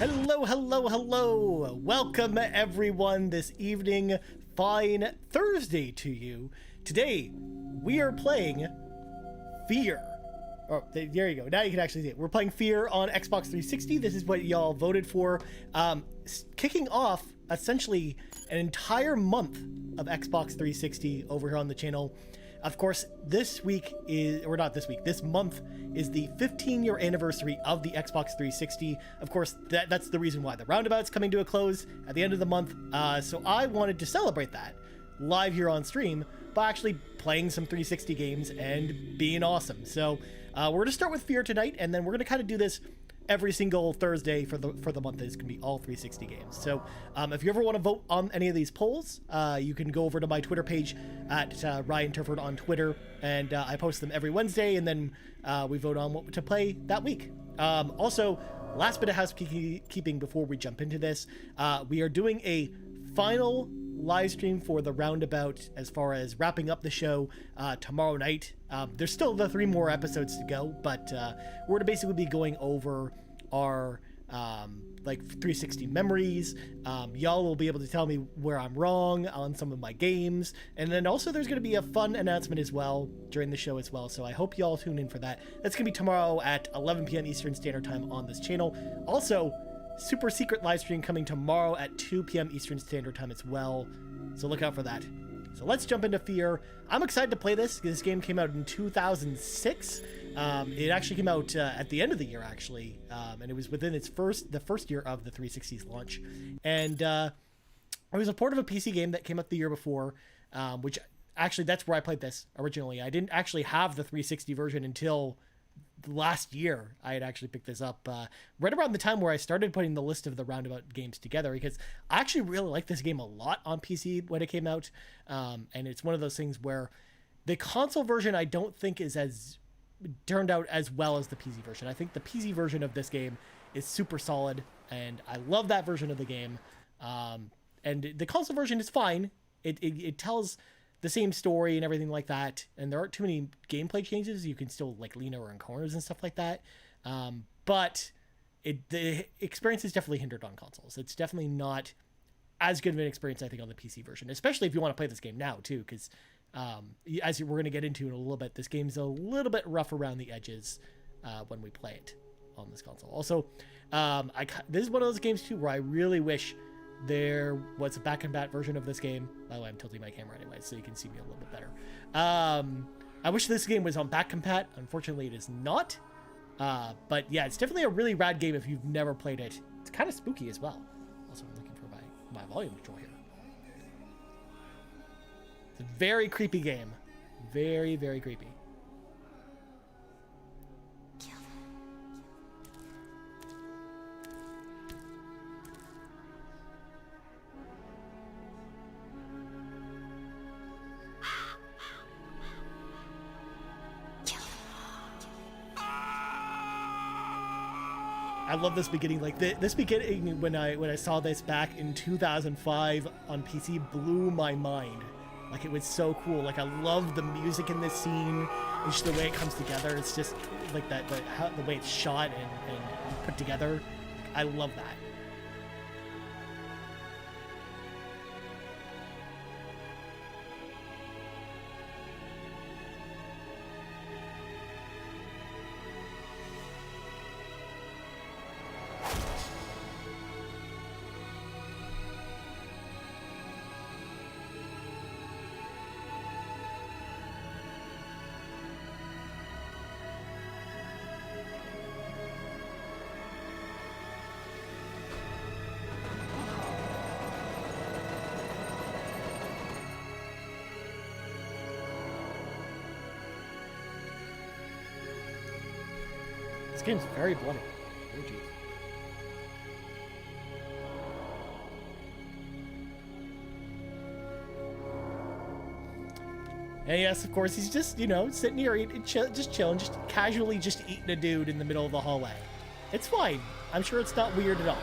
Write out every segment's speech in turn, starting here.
Hello, hello, hello. Welcome everyone this evening. Fine Thursday to you. Today, we are playing F.E.A.R. Oh, there you go. Now you can actually see it. We're playing F.E.A.R. on Xbox 360. This is what y'all voted for. Kicking off, essentially, an entire month of Xbox 360 over here on the channel. Of course, this week is, or not this week, this month is the 15-year anniversary of the Xbox 360. Of course, that's the reason why the roundabout's coming to a close at the end of the month. So I wanted to celebrate that live here on stream by actually playing some 360 games and being awesome. So we're going to start with F.E.A.R. tonight, and then we're going to kind of do this every single Thursday for the month. Is going to be all 360 games. So if you ever want to vote on any of these polls, you can go over to my Twitter page at Ryan Turford on Twitter, and I post them every Wednesday, and then we vote on what to play that week. Also, last bit of housekeeping before we jump into this, we are doing a final live stream for the roundabout as far as wrapping up the show tomorrow night. There's still the 3 more episodes to go, but we're to basically be going over our like 360 memories. Y'all will be able to tell me where I'm wrong on some of my games, and then also there's going to be a fun announcement as well during the show as well, so I hope y'all tune in for that. That's going to be tomorrow at 11 p.m. Eastern Standard Time on this channel. Also, super secret live stream coming tomorrow at 2 p.m. Eastern Standard Time as well, so look out for that. So let's jump into F.E.A.R. I'm excited to play this. This game came out in 2006. It actually came out at the end of the year, actually, and it was within the first year of the 360's launch. And it was a port of a PC game that came out the year before, which actually that's where I played this originally. I didn't actually have the 360 version until last year. I had actually picked this up right around the time where I started putting the list of the roundabout games together, because I actually really like this game a lot on PC when it came out, and it's one of those things where the console version I don't think is as turned out as well as the PC version. I think the PC version of this game is super solid, and I love that version of the game, and the console version is fine. It tells the same story and everything like that, and there aren't too many gameplay changes. You can still like lean over in corners and stuff like that, but the experience is definitely hindered on consoles. It's definitely not as good of an experience, I think, on the PC version, especially if you want to play this game now too, because as we're going to get into in a little bit, this game's a little bit rough around the edges when we play it on this console. Also, this is one of those games too where I really wish there was a back-compat version of this game. By the way, I'm tilting my camera anyway, so you can see me a little bit better. I wish this game was on back-compat. Unfortunately, it is not. But yeah, it's definitely a really rad game if you've never played it. It's kind of spooky as well. Also, I'm looking for my volume control here. It's a very creepy game. Very, very creepy. I love this beginning. Like this beginning when I saw this back in 2005 on PC blew my mind. Like, it was so cool. Like, I love the music in this scene. It's just the way it comes together. It's just like the way it's shot and put together. I love that. This game's very bloody. Oh, geez. And yes, of course, he's just, you know, sitting here, just chilling, just casually just eating a dude in the middle of the hallway. It's fine. I'm sure it's not weird at all.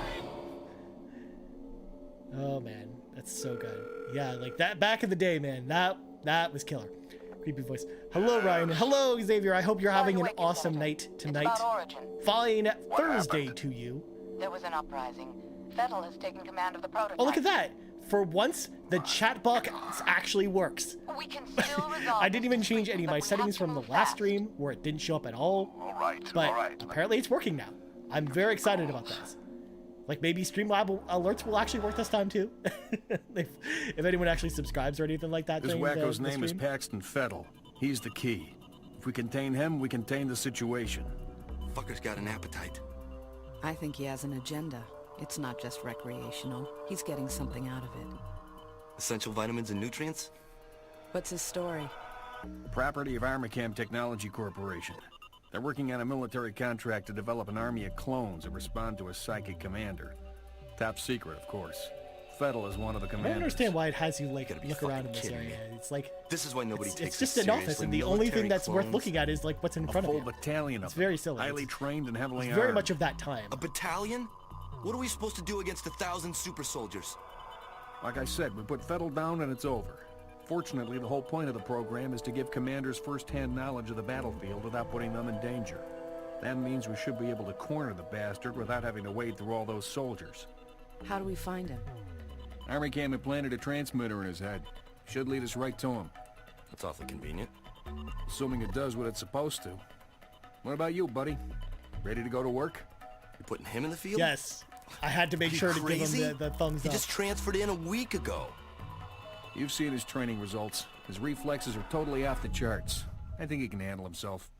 Oh, man. That's so good. Yeah, like that back in the day, man. That was killer. Creepy voice. Hello, Ryan. Hello, Xavier. I hope you're having an awesome night tonight. Fine Thursday to you. There was an uprising. F.E.A.R has taken command of the prototype. Oh, look at that. For once, the chat box actually works. We can still resolve I didn't even change any of my settings from the last stream where it didn't show up at all. But apparently it's working now. I'm very excited about this. Like, maybe Streamlab alerts will actually work this time too. if anyone actually subscribes or anything like that. This wacko's name is Paxton F.E.A.R. He's the key. If we contain him, we contain the situation. Fucker's got an appetite. I think he has an agenda. It's not just recreational. He's getting something out of it. Essential vitamins and nutrients? What's his story? Property of Armicam Technology Corporation. They're working on a military contract to develop an army of clones that respond to a psychic commander. Top secret, of course. F.E.A.R is one of the commanders. I don't understand why it has you, like, look around in this area. It's like... This is why nobody takes it's just an office, and the only thing that's worth looking at is, like, what's in front of you. A full battalion of It's very silly. highly trained and heavily armed. Very much of that time. A battalion? What are we supposed to do against 1,000 super soldiers? Like I said, we put F.E.A.R down and it's over. Fortunately, the whole point of the program is to give commanders first-hand knowledge of the battlefield without putting them in danger. That means we should be able to corner the bastard without having to wade through all those soldiers. How do we find him? Armicam implanted a transmitter in his head. Should lead us right to him. That's awfully convenient. Assuming it does what it's supposed to. What about you, buddy? Ready to go to work? You're putting him in the field? Yes. I had to make sure to give him the thumbs He up. just transferred in a week ago. You've seen his training results. His reflexes are totally off the charts. I think he can handle himself.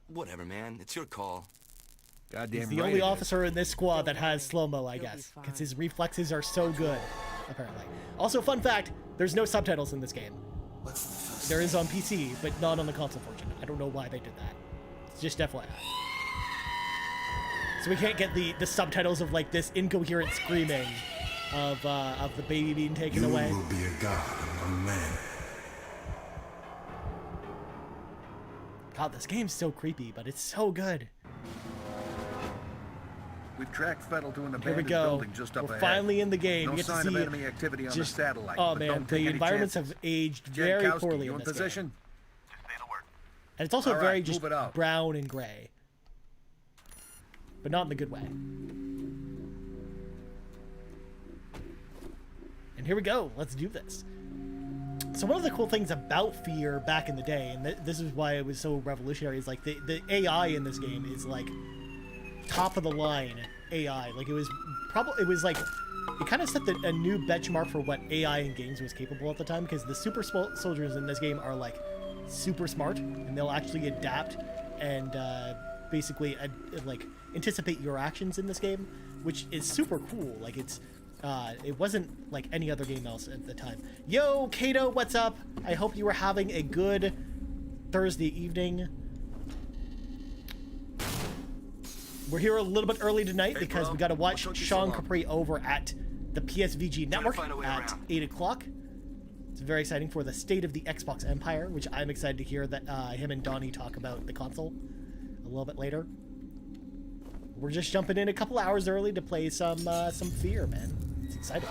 Whatever, man. It's your call. Goddamn He's the right only it is. officer in this squad that has slow-mo, I guess. Because his reflexes are so good, apparently. Also, fun fact, there's no subtitles in this game. What's the fuss? There is on PC, but not on the console version. I don't know why they did that. It's just FYI. So we can't get the subtitles of, like, this incoherent screaming of the baby being taken away. You will be a god among men. God, this game's so creepy, but it's so good. We've tracked F.E.A.R to an Here we abandoned go. building just up We're ahead. finally in the game. No You get to sign see of enemy activity on just, the satellite. oh but man, don't take the any environments chances. have aged very Jankowski, poorly you in in this position? game. And it's also All right, very just move it out. brown and gray. But not in the good way. And here we go. Let's do this. So one of the cool things about F.E.A.R back in the day, and this is why it was so revolutionary, is like the AI in this game is like top of the line AI. Like it kind of set a new benchmark for what AI in games was capable at the time, because the super soldiers in this game are like super smart, and they'll actually adapt and basically like anticipate your actions in this game, which is super cool. Like it wasn't like any other game else at the time. Yo, Kato, what's up? I hope you were having a good Thursday evening. We're here a little bit early tonight because we got to watch Sean Capri over at the PSVG network at 8 o'clock. It's very exciting for the state of the Xbox Empire, which I'm excited to hear that him and Donnie talk about the console a little bit later. We're just jumping in a couple hours early to play some F.E.A.R, man. It's exciting.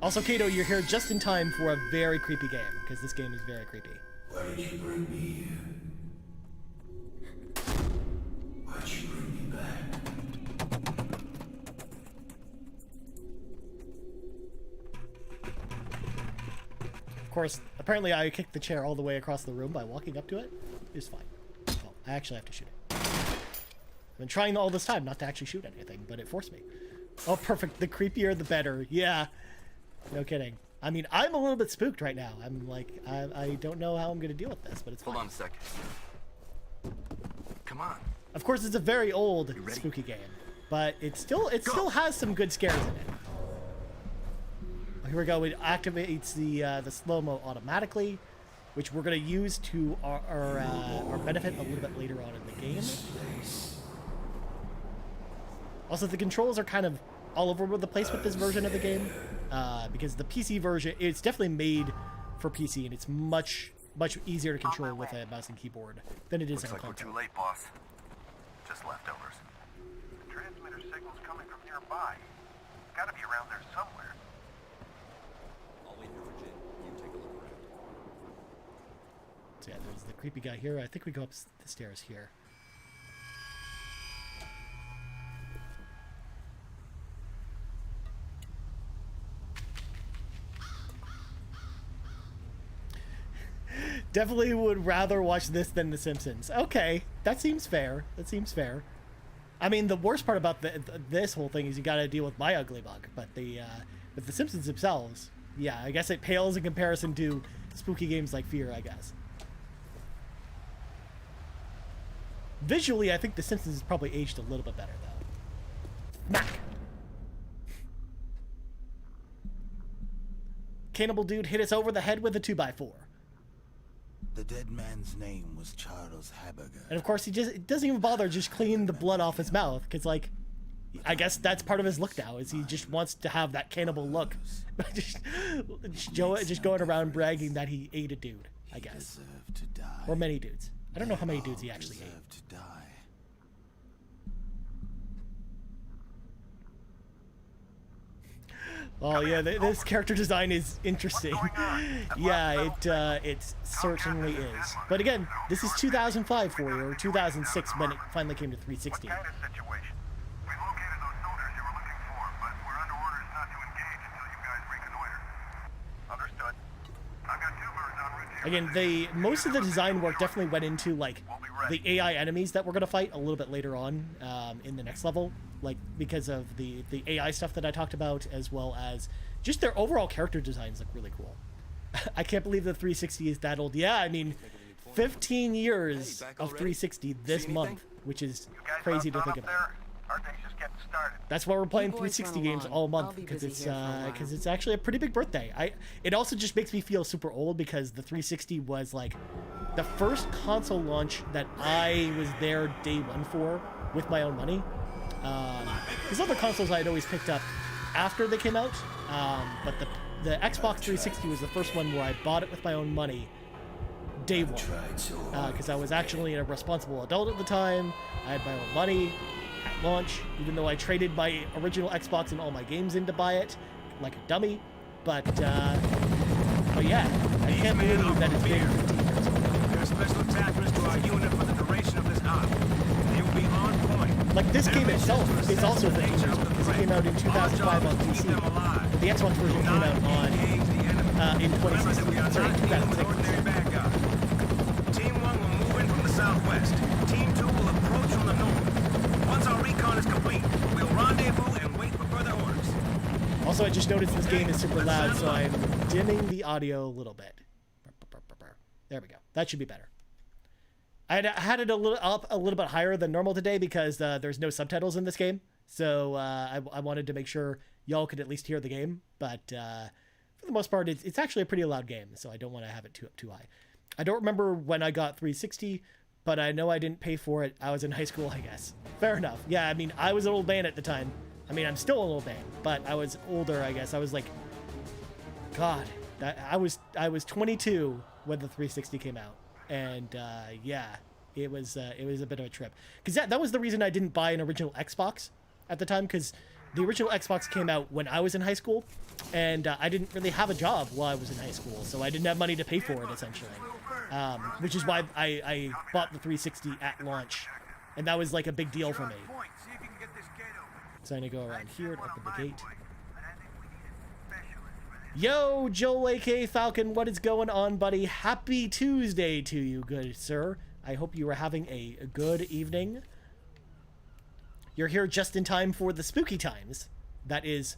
Also, Kato, you're here just in time for a very creepy game, because this game is very creepy. Why did you bring me here? Why'd you bring me back? Of course, apparently I kicked the chair all the way across the room by walking up to it. It was fine. Oh, I actually have to shoot it. I've been trying all this time not to actually shoot anything, but it forced me. Oh, perfect. The creepier, the better. Yeah. No kidding. I mean, I'm a little bit spooked right now. I'm like, I don't know how I'm going to deal with this, but it's fine. Hold on a second. Come on. Of course, it's a very old spooky game, but it still has some good scares in it. Here we go. It activates the slow-mo automatically, which we're going to use to our benefit a little bit later on in the game. Also, the controls are kind of all over the place with this version of the game, because the PC version, it's definitely made for PC, and it's much easier to control with a mouse and keyboard than it is on a console. Looks like we're too late, boss. Just leftovers. The transmitter signal's coming from nearby. It's gotta be around there somewhere. I'll wait here for Jin. You take a look around. So yeah, there's the creepy guy here. I think we go up the stairs here. Definitely would rather watch this than The Simpsons. Okay, that seems fair. That seems fair. I mean, the worst part about this whole thing is you got to deal with my ugly bug. But with The Simpsons themselves, yeah, I guess it pales in comparison to spooky games like F.E.A.R, I guess. Visually, I think The Simpsons has probably aged a little bit better, though. Smack! Cannibal dude hit us over the head with a 2x4. The dead man's name was Charles Haberger. And of course, he doesn't even bother just cleaning the blood off his mouth, because, like, I guess that's part of his look now, is he just wants to have that cannibal look. just going around bragging that he ate a dude, I guess. To die. Or many dudes. I don't know how many dudes he actually ate. To die. Oh yeah, this character design is interesting. Yeah, it certainly is. But again, this is 2005 for you, or 2006 when it finally came to 360. What kind of situation? We located those soldiers you were looking for, but we're under orders not to engage until you guys reconnoiter. Understood. I've got 2 birds on route here. Again, most of the design work definitely went into like the AI enemies that we're gonna fight a little bit later on in the next level, like because of the AI stuff that I talked about, as well as just their overall character designs look really cool. I can't believe the 360 is that old. Yeah, I mean, 15 years of 360 this month, which is crazy to think about. Our day's just getting started. That's why we're playing You boys 360 run games along. all I'll month, be because busy it's here for a while. because it's actually a pretty big birthday. It also just makes me feel super old, because the 360 was like the first console launch that I was there day one for with my own money. These other consoles I had always picked up after they came out, but the Xbox 360 was the first one where I bought it with my own money day one, because I was actually a responsible adult at the time. I had my own money at launch, even though I traded my original Xbox and all my games in to buy it like a dummy. But yeah, I can't believe that it's been 15 years. There are special attachments to our unit for the duration of this arc. They will be on point. Like, this game itself is also 15 years old, because it came out in 2005 on PC. But the Xbox version came out on in 2016. Sorry, 2006. Team 1 will move in from the southwest. Team 2 will approach from the north. Once our recon is complete, we'll rendezvous and wait for further orders. Also, I just noticed this game is super loud, so I'm dimming the audio a little bit. There we go. That should be better. I had it a little bit higher than normal today, because there's no subtitles in this game. So I wanted to make sure y'all could at least hear the game. But for the most part, it's actually a pretty loud game, so I don't want to have it too high. I don't remember when I got 360, but I know I didn't pay for it. I was in high school, I guess. Fair enough. Yeah, I mean, I was an old man at the time. I mean, I'm still an old man, but I was older, I guess. I was like, God, I was 22 when the 360 came out, and yeah, it was a bit of a trip, because that was the reason I didn't buy an original Xbox at the time, because the original Xbox came out when I was in high school, and I didn't really have a job while I was in high school, so I didn't have money to pay for it, essentially, which is why I bought the 360 at launch, and that was like a big deal for me. So I'm gonna go around here to open the gate. Yo, Joel aka Falcon, what is going on, buddy? Happy Tuesday to you, good sir. I hope you are having a good evening. You're here just in time for the spooky times. That is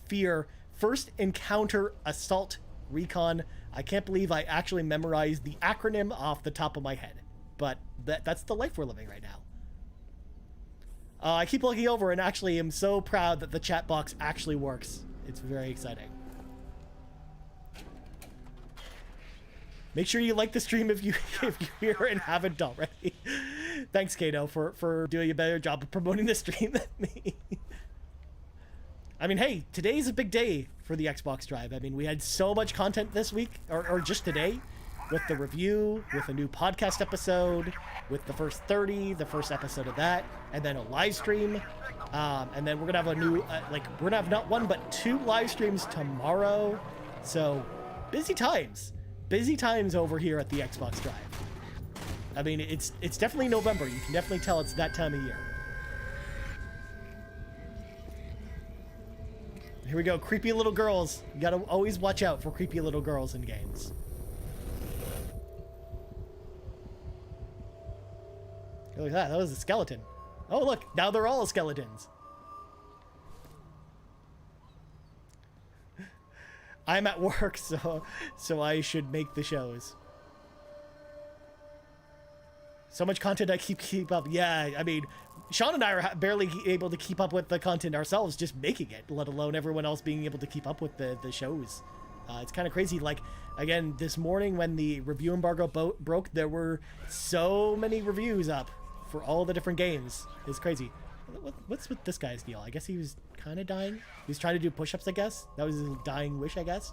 F.E.A.R. First Encounter Assault Recon. I can't believe I actually memorized the acronym off the top of my head. But that's the life we're living right now. I keep looking over and actually am so proud that the chat box actually works. It's very exciting. Make sure you like the stream if you're here and haven't already. Thanks, Kato, for doing a better job of promoting the stream than me. I mean, hey, today's a big day for the Xbox Drive. I mean, we had so much content this week, or just today, with the review, with a new podcast episode, with the first 30, the first episode of that, and then a live stream. And then we're gonna have a new, we're gonna have not one, but 2 live streams tomorrow. So, busy times. Busy times over here at the Xbox Drive. I mean, it's definitely November. You can definitely tell it's that time of year. Here we go, creepy little girls. You gotta always watch out for creepy little girls in games. Look at that. That was a skeleton. Oh, look. Now they're all skeletons. I'm at work, so I should make the shows. So much content I keep up. Yeah, I mean, Sean and I are barely able to keep up with the content ourselves, just making it, let alone everyone else being able to keep up with the shows. It's kind of crazy. Like, again, this morning when the review embargo broke, there were so many reviews up for all the different games. It's crazy. What's with this guy's deal? I guess he was kind of dying. He was trying to do push-ups, I guess. That was his dying wish, I guess.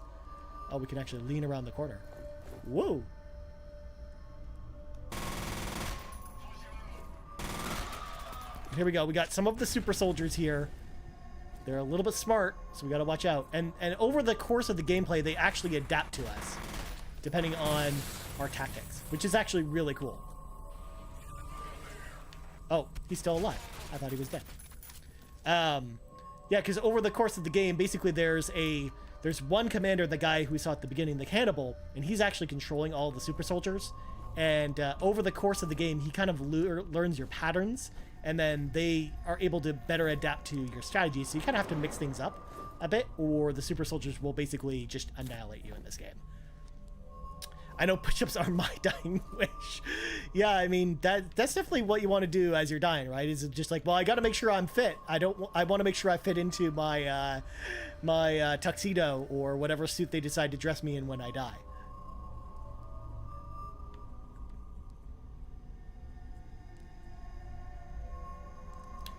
Oh, we can actually lean around the corner. Whoa. Here we go. We got some of the super soldiers here. They're a little bit smart, so we got to watch out. And over the course of the gameplay, they actually adapt to us, depending on our tactics, which is actually really cool. Oh, he's still alive. I thought he was dead. Yeah, because over the course of the game, basically there's one commander, the guy who we saw at the beginning, the cannibal, and he's actually controlling all the super soldiers. And over the course of the game, he kind of learns your patterns, and then they are able to better adapt to your strategy. So you kind of have to mix things up a bit, or the super soldiers will basically just annihilate you in this game. I know push-ups are my dying wish. Yeah, I mean, that's definitely what you want to do as you're dying, right? Is it just like, well, I got to make sure I'm fit. I want to make sure I fit into my my tuxedo or whatever suit they decide to dress me in when I die.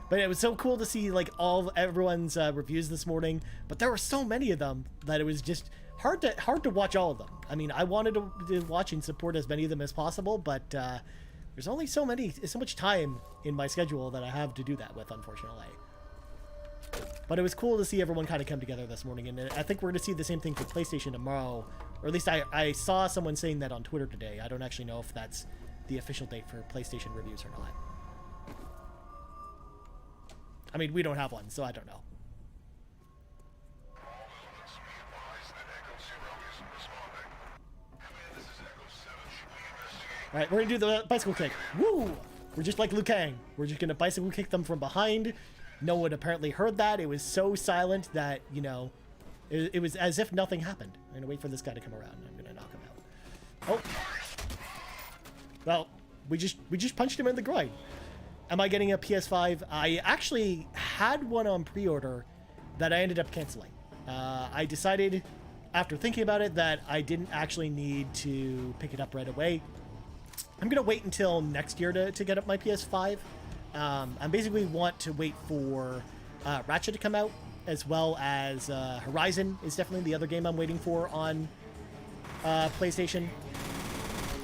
But it was so cool to see like everyone's reviews this morning. But there were so many of them that it was just hard to watch all of them. I mean, I wanted to watch and support as many of them as possible, but there's only so much time in my schedule that I have to do that with, unfortunately. But it was cool to see everyone kind of come together this morning, and I think we're going to see the same thing for PlayStation tomorrow, or at least I saw someone saying that on Twitter today. I don't actually know if that's the official date for PlayStation reviews or not. I mean, we don't have one, so I don't know. All right, we're going to do the bicycle kick. Woo! We're just like Liu Kang. We're just going to bicycle kick them from behind. No one apparently heard that. It was so silent that, you know, it was as if nothing happened. I'm going to wait for this guy to come around. I'm going to knock him out. Oh. Well, we just punched him in the groin. Am I getting a PS5? I actually had one on pre-order that I ended up canceling. I decided, after thinking about it, that I didn't actually need to pick it up right away. I'm going to wait until next year to get up my PS5. I basically want to wait for Ratchet to come out, as well as Horizon is definitely the other game I'm waiting for on PlayStation.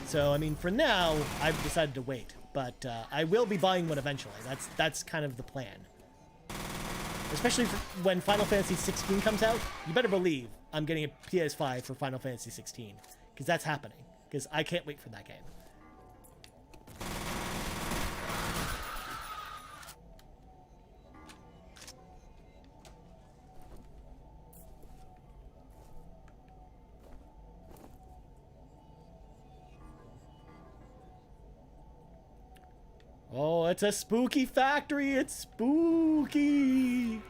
So, I mean, for now, I've decided to wait. But I will be buying one eventually. That's kind of the plan. Especially when Final Fantasy 16 comes out. You better believe I'm getting a PS5 for Final Fantasy 16. Because that's happening. Because I can't wait for that game. Oh, it's a spooky factory. It's spooky.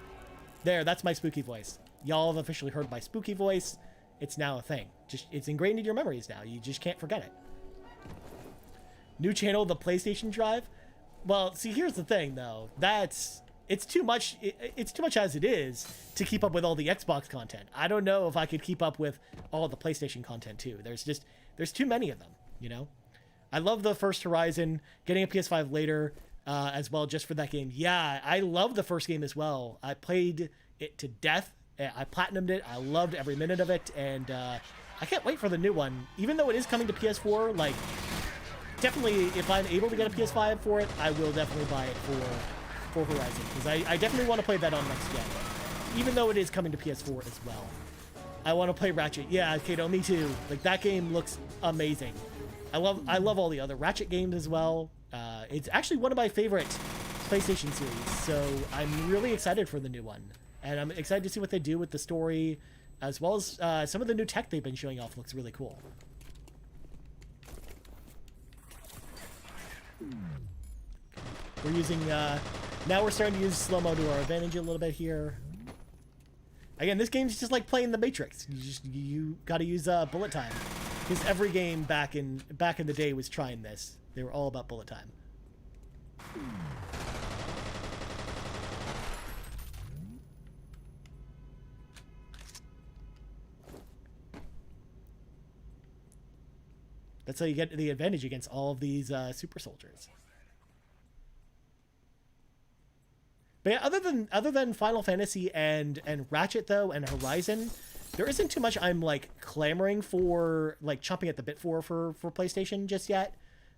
There, that's my spooky voice. Y'all have officially heard my spooky voice. It's now a thing. It's ingrained in your memories now. You just can't forget it. New channel, the PlayStation Drive. Well, see, here's the thing, though. It's too much. It's too much as it is to keep up with all the Xbox content. I don't know if I could keep up with all the PlayStation content too. There's too many of them, you know. I love the first Horizon, getting a PS5 later as well just for that game. Yeah, I love the first game as well. I played it to death. I platinumed it. I loved every minute of it, and I can't wait for the new one. Even though it is coming to PS4, like, definitely if I'm able to get a PS5 for it, I will definitely buy it for Horizon, because I definitely want to play that on next gen. Even though it is coming to PS4 as well. I want to play Ratchet. Yeah, Kato, me too. Like, that game looks amazing. I love all the other Ratchet games as well. It's actually one of my favorite PlayStation series, so I'm really excited for the new one. And I'm excited to see what they do with the story, as well as some of the new tech they've been showing off looks really cool. We're using, now we're starting to use slow-mo to our advantage a little bit here. Again, this game's just like playing the Matrix. You gotta use bullet time. Because every game back in the day was trying this. They were all about bullet time. That's how you get the advantage against all of these super soldiers. But yeah, other than Final Fantasy and Ratchet though and Horizon, there isn't too much I'm like clamoring for, like chomping at the bit for PlayStation just yet.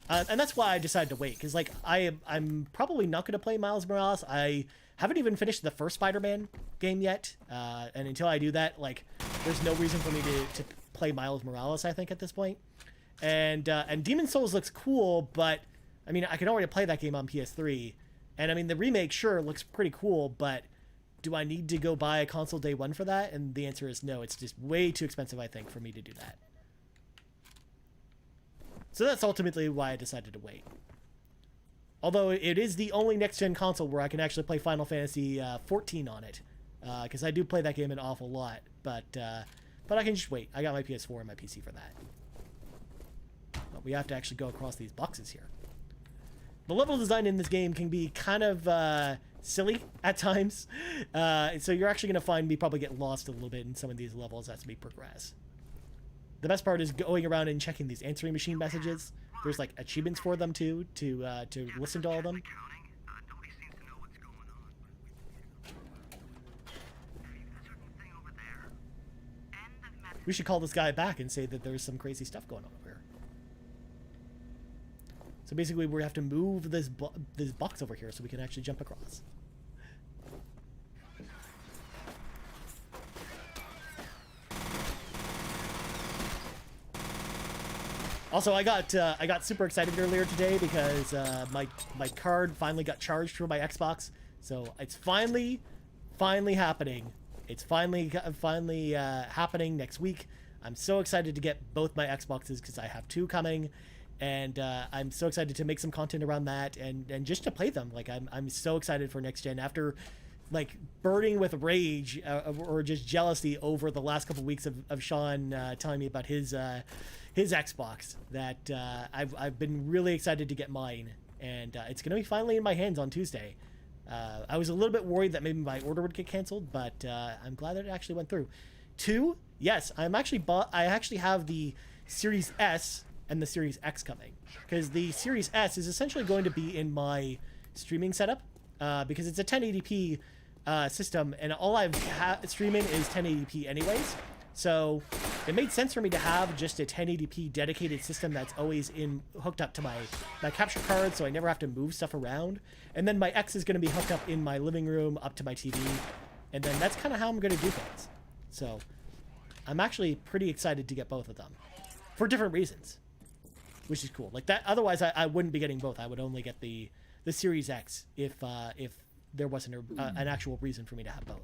And that's why I decided to wait, because like I'm probably not going to play Miles Morales. I haven't even finished the first Spider-Man game yet, and until I do that, like there's no reason for me to play Miles Morales, I think, at this point. And Demon's Souls looks cool, but I mean I can already play that game on PS3, and I mean the remake sure looks pretty cool, but do I need to go buy a console day one for that? And the answer is no. It's just way too expensive, I think, for me to do that. So that's ultimately why I decided to wait. Although it is the only next-gen console where I can actually play Final Fantasy 14 on it, because I do play that game an awful lot. But I can just wait. I got my PS4 and my PC for that. But we have to actually go across these boxes here. The level design in this game can be kind of silly at times, so you're actually going to find me probably get lost a little bit in some of these levels as we progress. The best part is going around and checking these answering machine messages. There's like achievements for them too, to listen to all of them. We should call this guy back and say that there's some crazy stuff going on over here. So basically we have to move this box over here so we can actually jump across. Also, I got super excited earlier today because my card finally got charged for my Xbox. So it's finally happening. It's finally happening next week. I'm so excited to get both my Xboxes because I have two coming, and I'm so excited to make some content around that and just to play them. Like I'm so excited for next gen after like burning with rage or just jealousy over the last couple of weeks of Sean telling me about his Xbox, that I've been really excited to get mine, and it's gonna be finally in my hands on Tuesday. I was a little bit worried that maybe my order would get canceled, but I'm glad that it actually went through. Two, yes, I actually have the Series S and the Series X coming, because the Series S is essentially going to be in my streaming setup, because it's a 1080p system, and all I've streaming is 1080p anyways. So it made sense for me to have just a 1080p dedicated system that's always hooked up to my capture card, so I never have to move stuff around. And then my X is going to be hooked up in my living room up to my TV, and then that's kind of how I'm going to do things. So I'm actually pretty excited to get both of them for different reasons, which is cool. Like that, otherwise I wouldn't be getting both. I would only get the Series X if there wasn't an actual reason for me to have both.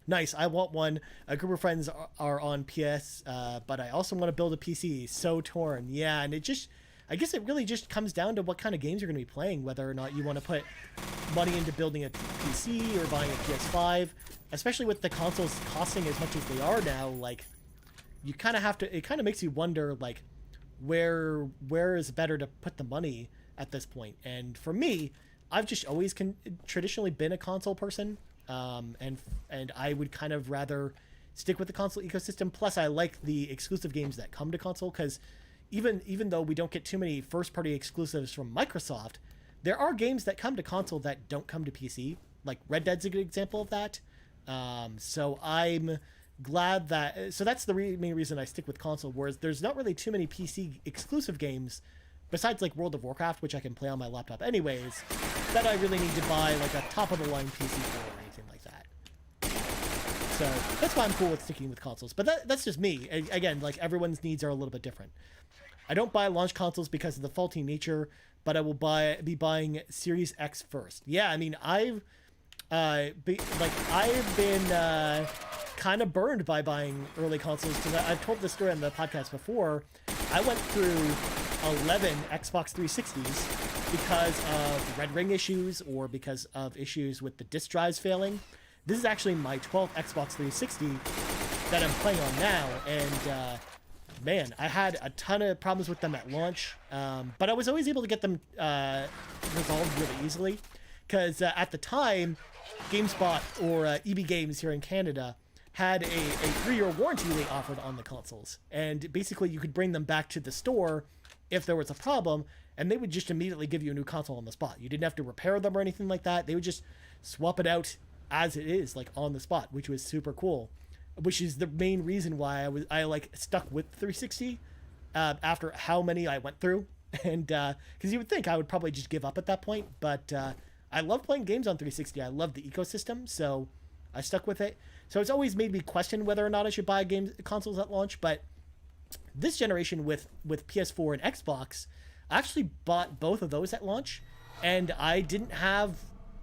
Nice, I want one. A group of friends are on PS, but I also want to build a PC. So torn. Yeah, and I guess it really just comes down to what kind of games you're going to be playing, whether or not you want to put money into building a PC or buying a PS5, especially with the consoles costing as much as they are now. Like, you kind of have to, it kind of makes you wonder, like, where is better to put the money at this point. And for me, I've just always traditionally been a console person. And I would kind of rather stick with the console ecosystem. Plus, I like the exclusive games that come to console, because even though we don't get too many first-party exclusives from Microsoft, there are games that come to console that don't come to PC. Like Red Dead's a good example of that. So I'm glad that... So that's the main reason I stick with console, whereas there's not really too many PC exclusive games, besides like World of Warcraft, which I can play on my laptop anyways, that I really need to buy like a top-of-the-line PC for or anything like that. So that's why I'm cool with sticking with consoles. But that's just me. Again, like everyone's needs are a little bit different. I don't buy launch consoles because of the faulty nature, but I will be buying Series X first. Yeah, I mean, I've been kind of burned by buying early consoles, because I've told this story on the podcast before. I went through 11 Xbox 360s because of red ring issues or because of issues with the disk drives failing. This is actually my 12th Xbox 360 that I'm playing on now, and man, I had a ton of problems with them at launch, but I was always able to get them resolved really easily, because at the time, GameSpot or EB Games here in Canada had a 3-year warranty they offered on the consoles, and basically you could bring them back to the store if there was a problem, and they would just immediately give you a new console on the spot. You didn't have to repair them or anything like that. They would just swap it out as it is, like on the spot, which was super cool, which is the main reason why I like stuck with 360 after how many I went through. And because you would think I would probably just give up at that point, but I love playing games on 360. I love the ecosystem, so I stuck with it. So it's always made me question whether or not I should buy consoles at launch, but this generation with PS4 and Xbox, I actually bought both of those at launch, and I didn't have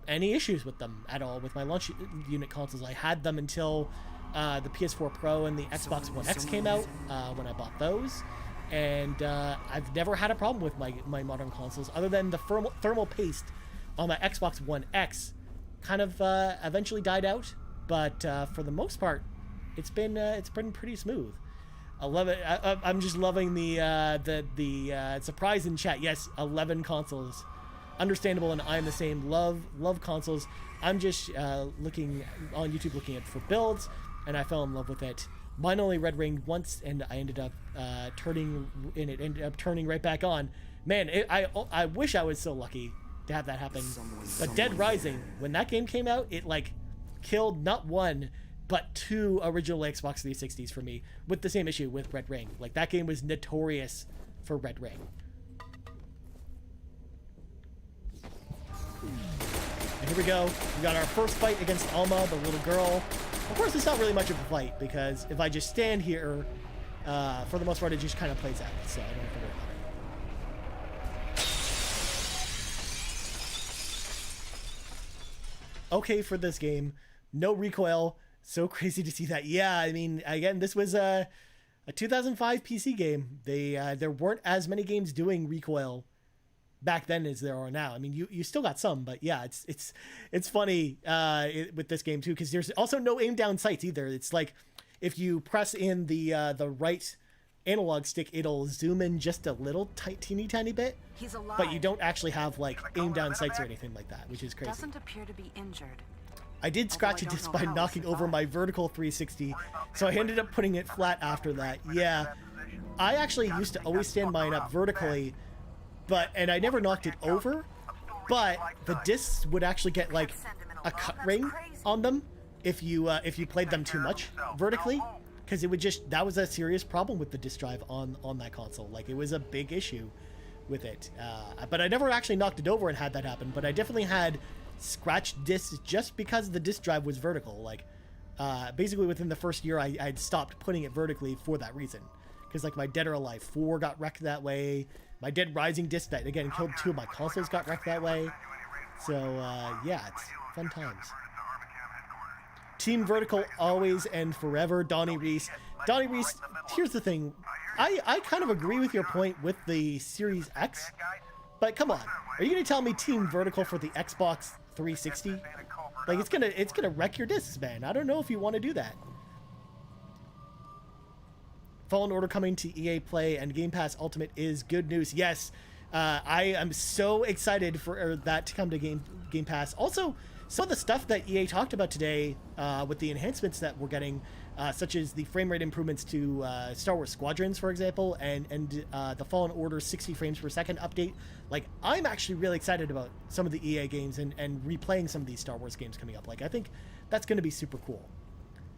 any issues with them at all with my launch unit consoles. I had them until the PS4 Pro and the Xbox One X came out when I bought those, and I've never had a problem with my modern consoles other than the thermal paste on my Xbox One X kind of eventually died out, but for the most part it's been pretty smooth. I love it. I'm just loving the surprise in chat. Yes, 11 consoles. Understandable, and I'm the same. Love consoles. I'm just looking on YouTube, looking for builds, and I fell in love with it. Mine only red ringed once, and I ended up turning right back on. Man, I wish I was so lucky to have that happen. But Dead Rising, when that game came out, it like killed not one but 2 original Xbox 360s for me with the same issue with red ring. Like, that game was notorious for red ring. And here we go. We got our first fight against Alma, the little girl. Of course, it's not really much of a fight, because if I just stand here, for the most part, it just kind of plays out, so I don't have to worry about it. Okay for this game. No recoil. So crazy to see that. Yeah, I mean, again, this was a 2005 PC game. There weren't as many games doing recoil back then as there are now. I mean, you still got some, but yeah, it's funny with this game too, because there's also no aim down sights either. It's like if you press in the right analog stick, it'll zoom in just a little teeny tiny bit, but you don't actually have like aim down sights or anything like that, which is crazy. Doesn't appear to be injured. I did scratch a disc by knocking over my vertical 360, so I ended up putting it flat after that. Yeah, I actually used to always stand mine up vertically, and I never knocked it over, but the discs would actually get like a cut ring on them if you played them too much vertically, because it would that was a serious problem with the disc drive on that console. Like, it was a big issue with it, but I never actually knocked it over and had that happen, but I definitely had scratched discs just because the disc drive was vertical. Like, basically within the first year I'd stopped putting it vertically for that reason, because like my Dead or Alive 4 got wrecked that way. My Dead Rising disc that again killed 2 of my consoles got wrecked that way. So yeah, it's fun times. Team Vertical always and forever. Donnie Reese, here's the thing, I kind of agree with your point with the Series X, but come on, are you gonna tell me Team Vertical for the Xbox 360? Like, it's gonna wreck your discs, man. I don't know if you want to do that. Fallen Order coming to EA Play and Game Pass Ultimate is good news. Yes, I am so excited for that to come to Game Pass. Also, some of the stuff that EA talked about today with the enhancements that we're getting, such as the frame rate improvements to Star Wars Squadrons, for example, and the Fallen Order 60 frames per second update. Like, I'm actually really excited about some of the EA games and replaying some of these Star Wars games coming up. Like, I think that's going to be super cool.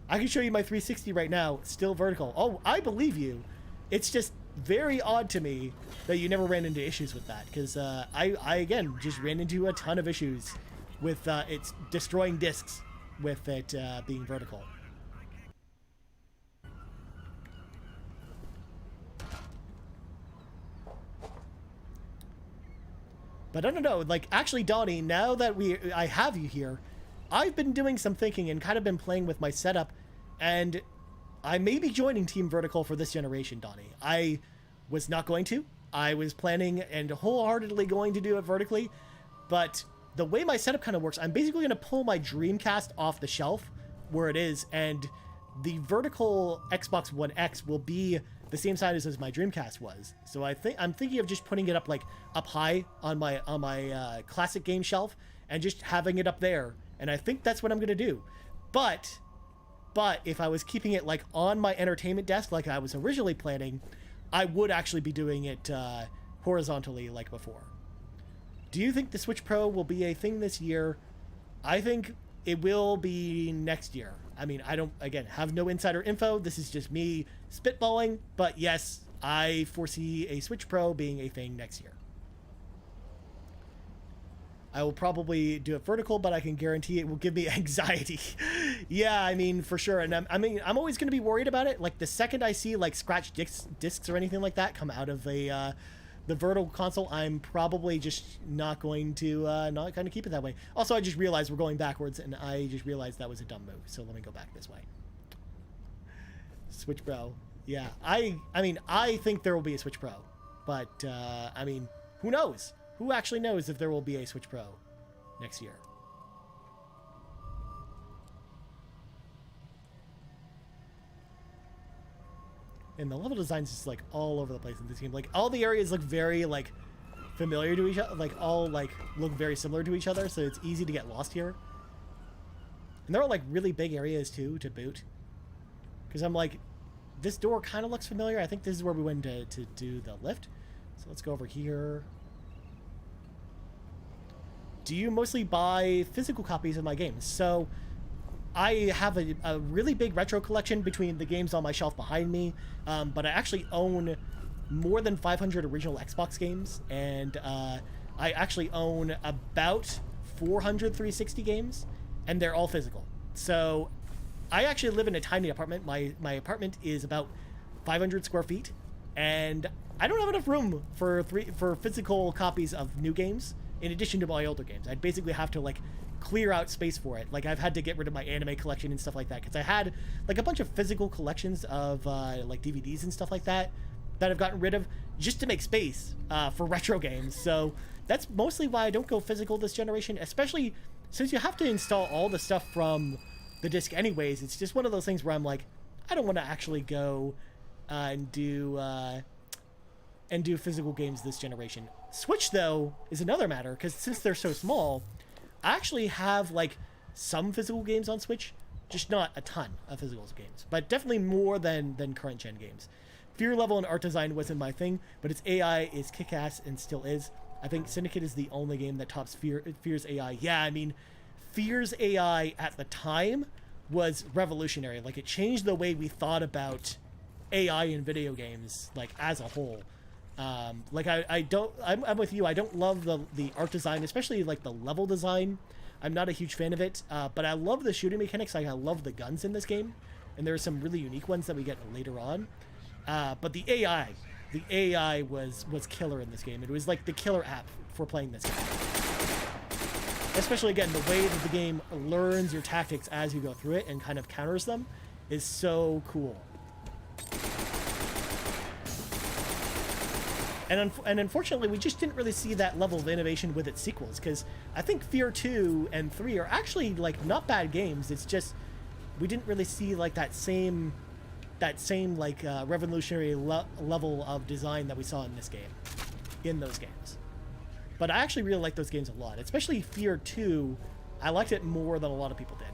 I can show you my 360 right now, still vertical. Oh, I believe you. It's just very odd to me that you never ran into issues with that, because I again just ran into a ton of issues with it's destroying discs with it being vertical. But I don't know, like, actually, Donnie, now that I have you here, I've been doing some thinking and kind of been playing with my setup, and I may be joining Team Vertical for this generation, Donnie. I was not going to. I was planning and wholeheartedly going to do it vertically, but the way my setup kind of works, I'm basically going to pull my Dreamcast off the shelf where it is, and the vertical Xbox One X will be the same size as my Dreamcast was. So I'm thinking of just putting it up like up high on my classic game shelf and just having it up there. And I think that's what I'm going to do. But if I was keeping it like on my entertainment desk like I was originally planning, I would actually be doing it horizontally like before. Do you think the Switch Pro will be a thing this year? I think it will be next year. I mean, I don't, again, have no insider info. This is just me spitballing. But yes, I foresee a Switch Pro being a thing next year. I will probably do it vertical, but I can guarantee it will give me anxiety. Yeah, I mean, for sure. And I'm always going to be worried about it. Like the second I see like scratch discs or anything like that come out of the vertical console, I'm probably just not going to keep it that way. Also, I just realized we're going backwards, and I just realized that was a dumb move. So let me go back this way. Switch Pro. Yeah, I mean, I think there will be a Switch Pro, but I mean, who knows? Who actually knows if there will be a Switch Pro next year? And the level design is just like all over the place in this game. Like all the areas look very like familiar to each other, like all like look very similar to each other, so it's easy to get lost here. And there are like really big areas too to boot. Because I'm like, this door kind of looks familiar. I think this is where we went to do the lift. So let's go over here. Do you mostly buy physical copies of my games? So I have a really big retro collection between the games on my shelf behind me, but I actually own more than 500 original Xbox games, and I actually own about 400 360 games, and they're all physical. So I actually live in a tiny apartment. My apartment is about 500 square feet, and I don't have enough room for physical copies of new games in addition to my older games. I'd basically have to like clear out space for it. Like I've had to get rid of my anime collection and stuff like that, because I had like a bunch of physical collections of like DVDs and stuff like that I've gotten rid of just to make space for retro games. So that's mostly why I don't go physical this generation, especially since you have to install all the stuff from the disc anyways. It's just one of those things where I'm like, I don't want to actually go and do physical games this generation. Switch though is another matter, because since they're so small, I actually have like some physical games on Switch, just not a ton of physical games, but definitely more than current gen games. Fear level and art design wasn't my thing, but its AI is kick-ass and still is. I think Syndicate is the only game that tops Fear's AI. Yeah, I mean, Fear's AI at the time was revolutionary. Like it changed the way we thought about AI in video games, like as a whole. Like I'm with you. I don't love the art design, especially like the level design. I'm not a huge fan of it, but I love the shooting mechanics. Like I love the guns in this game, and there are some really unique ones that we get later on. But the AI was killer in this game. It was like the killer app for playing this game. Especially again, the way that the game learns your tactics as you go through it and kind of counters them is so cool. And unfortunately, we just didn't really see that level of innovation with its sequels, because I think Fear 2 and 3 are actually like not bad games. It's just we didn't really see like that same like revolutionary level of design that we saw in this game, in those games. But I actually really like those games a lot, especially Fear 2. I liked it more than a lot of people did.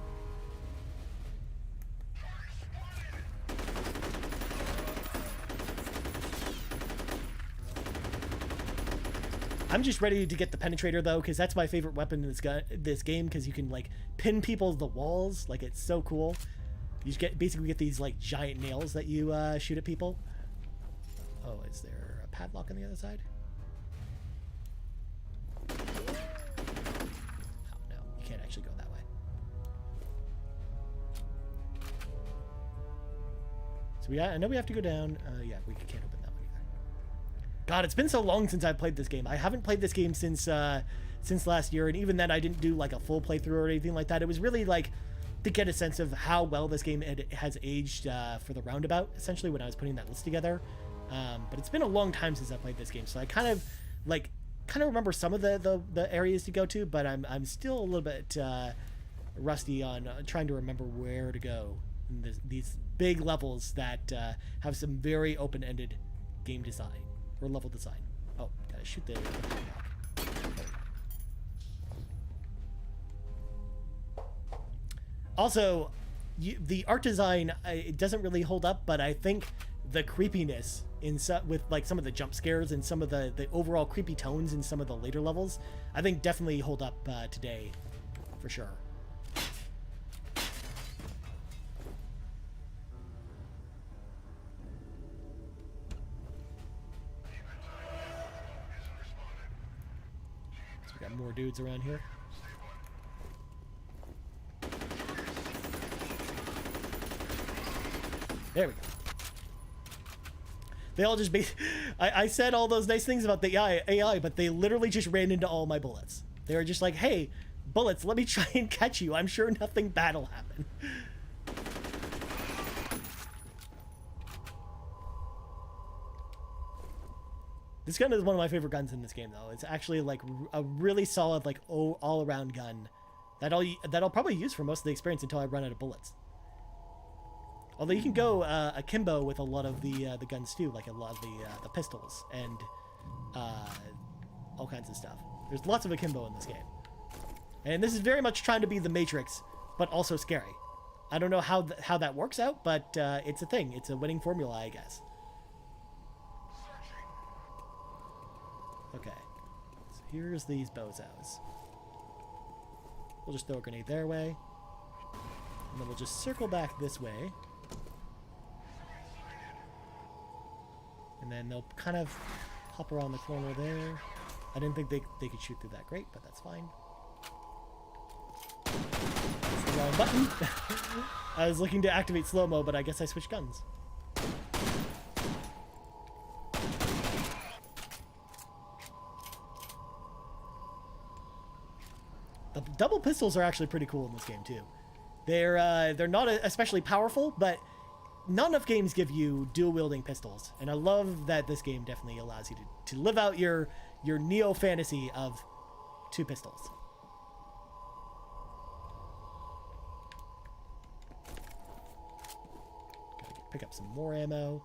I'm just ready to get the penetrator though, because that's my favorite weapon in this game, because you can like pin people to the walls. Like it's so cool. You just basically get these like giant nails that you shoot at people. Oh, is there a padlock on the other side? Oh no, you can't actually go that way. So I know we have to go down. Yeah, we can't open that one either. God, it's been so long since I've played this game. I haven't played this game since last year, and even then I didn't do like a full playthrough or anything like that. It was really like to get a sense of how well this game has aged for the roundabout, essentially, when I was putting that list together. But it's been a long time since I played this game, so I kind of remember some of the areas to go to, but I'm still a little bit rusty on trying to remember where to go in these big levels that have some very open-ended game design or level design. Oh, gotta shoot the also, the art design, it doesn't really hold up, but I think the creepiness with like some of the jump scares and some of the overall creepy tones in some of the later levels, I think definitely hold up today, for sure. So we got more dudes around here. There we go. They all just I said all those nice things about the AI, but they literally just ran into all my bullets. They were just like, hey, bullets, let me try and catch you. I'm sure nothing bad will happen. This gun is one of my favorite guns in this game, though. It's actually like a really solid, like all-around gun that I'll probably use for most of the experience until I run out of bullets. Although you can go akimbo with a lot of the guns too, like a lot of the pistols and all kinds of stuff. There's lots of akimbo in this game, and this is very much trying to be the Matrix, but also scary. I don't know how that works out, but it's a thing. It's a winning formula, I guess. Okay, so here's these bozos. We'll just throw a grenade their way, and then we'll just circle back this way. And then they'll kind of hop around the corner there. I didn't think they could shoot through that great, but that's fine. That's the wrong button. I was looking to activate slow-mo, but I guess I switched guns. The double pistols are actually pretty cool in this game, too. They're not especially powerful, but not enough games give you dual-wielding pistols, and I love that this game definitely allows you to live out your Neo fantasy of two pistols. Gotta pick up some more ammo.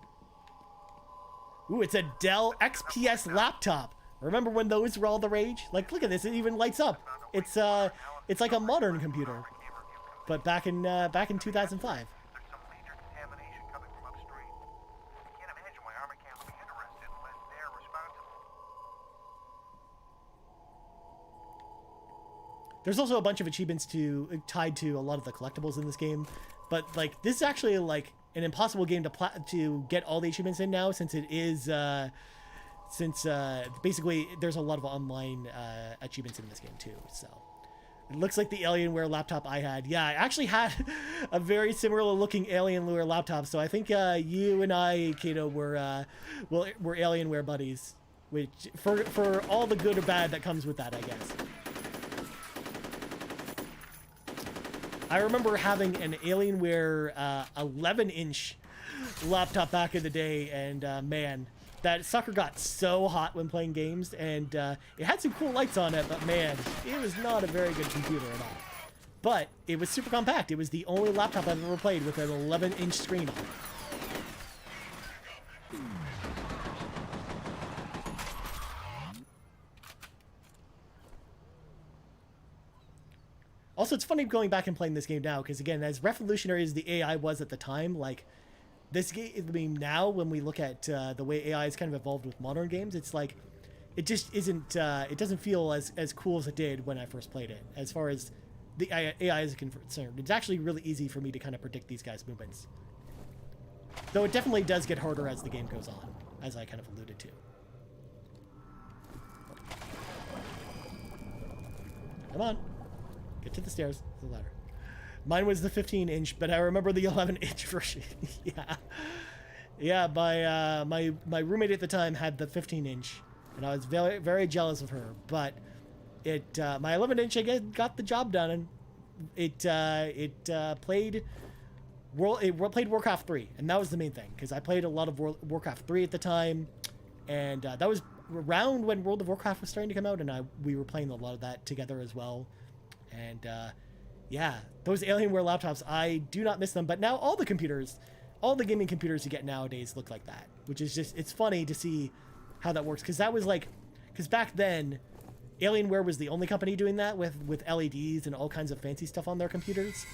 Ooh, it's a Dell XPS laptop. Remember when those were all the rage? Like, look at this, it even lights up. It's like a modern computer, but back in 2005. There's also a bunch of achievements tied to a lot of the collectibles in this game, but like this is actually like an impossible game to get all the achievements in now, since it is basically there's a lot of online achievements in this game too. So it looks like the Alienware laptop I had. Yeah, I actually had a very similar looking Alienware laptop, so I think you and I, Kato, were Alienware buddies, which for all the good or bad that comes with that, I guess. I remember having an Alienware 11-inch laptop back in the day, and man, that sucker got so hot when playing games, and it had some cool lights on it, but man, it was not a very good computer at all. But it was super compact. It was the only laptop I've ever played with an 11-inch screen on it. Also, it's funny going back and playing this game now, because again, as revolutionary as the AI was at the time, like this game, I mean, now when we look at the way AI has kind of evolved with modern games, it's like it just isn't. It doesn't feel as cool as it did when I first played it. As far as the AI is concerned, it's actually really easy for me to kind of predict these guys' movements. Though it definitely does get harder as the game goes on, as I kind of alluded to. Come on. Get to the stairs. The ladder. Mine was the 15-inch, but I remember the 11-inch version. Yeah. My roommate at the time had the 15-inch, and I was very, very jealous of her. But my 11-inch, I guess, got the job done, and it played played Warcraft 3, and that was the main thing, because I played a lot of Warcraft 3 at the time, and that was around when World of Warcraft was starting to come out, and we were playing a lot of that together as well. And yeah, those Alienware laptops, I do not miss them. But now all the gaming computers you get nowadays look like that, which is just, it's funny to see how that works, because back then Alienware was the only company doing that with LEDs and all kinds of fancy stuff on their computers.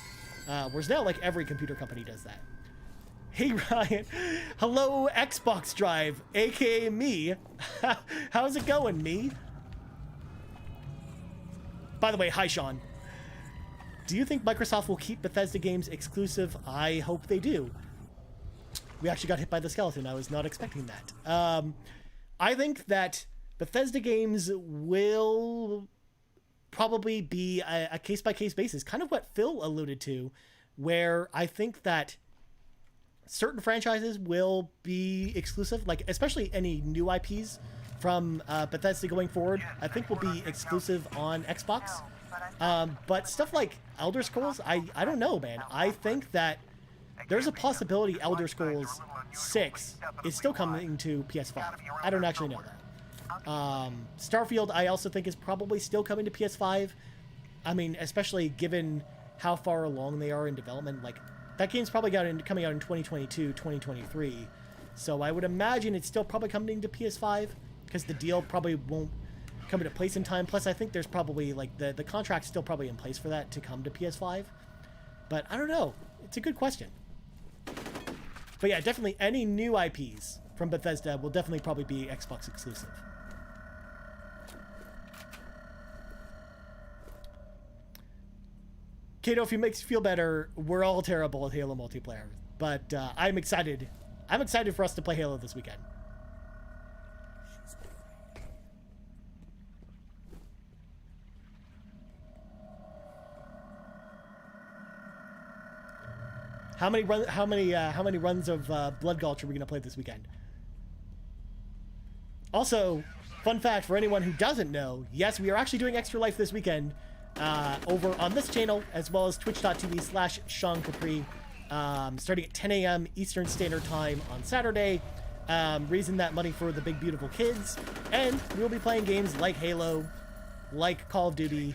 Whereas now, like, every computer company does that. Hey, Ryan. Hello, Xbox Drive, aka me. How's it going, me? By the way, hi, Sean. Do you think Microsoft will keep Bethesda games exclusive? I hope they do. We actually got hit by the skeleton. I was not expecting that. I think that Bethesda games will probably be a case-by-case basis, kind of what Phil alluded to, where I think that certain franchises will be exclusive, like especially any new IPs from Bethesda going forward, I think will be exclusive on Xbox. But stuff like Elder Scrolls, I don't know, man. I think that there's a possibility Elder Scrolls 6 is still coming to PS5. I don't actually know that. Starfield, I also think, is probably still coming to PS5. I mean, especially given how far along they are in development. Like, that game's probably coming out in 2022, 2023. So I would imagine it's still probably coming to PS5, because the deal probably won't come into place in time. Plus, I think there's probably, like, the contract's still probably in place for that to come to PS5. But I don't know. It's a good question. But yeah, definitely any new IPs from Bethesda will definitely probably be Xbox exclusive. Kato, if it makes you feel better, we're all terrible at Halo multiplayer. But I'm excited. I'm excited for us to play Halo this weekend. How many runs of Blood Gulch are we gonna play this weekend? Also, fun fact for anyone who doesn't know, yes, we are actually doing Extra Life this weekend over on this channel, as well as twitch.tv/Sean Capri, starting at 10 a.m. Eastern Standard Time on Saturday, raising that money for the big beautiful kids. And we'll be playing games like Halo, like Call of Duty,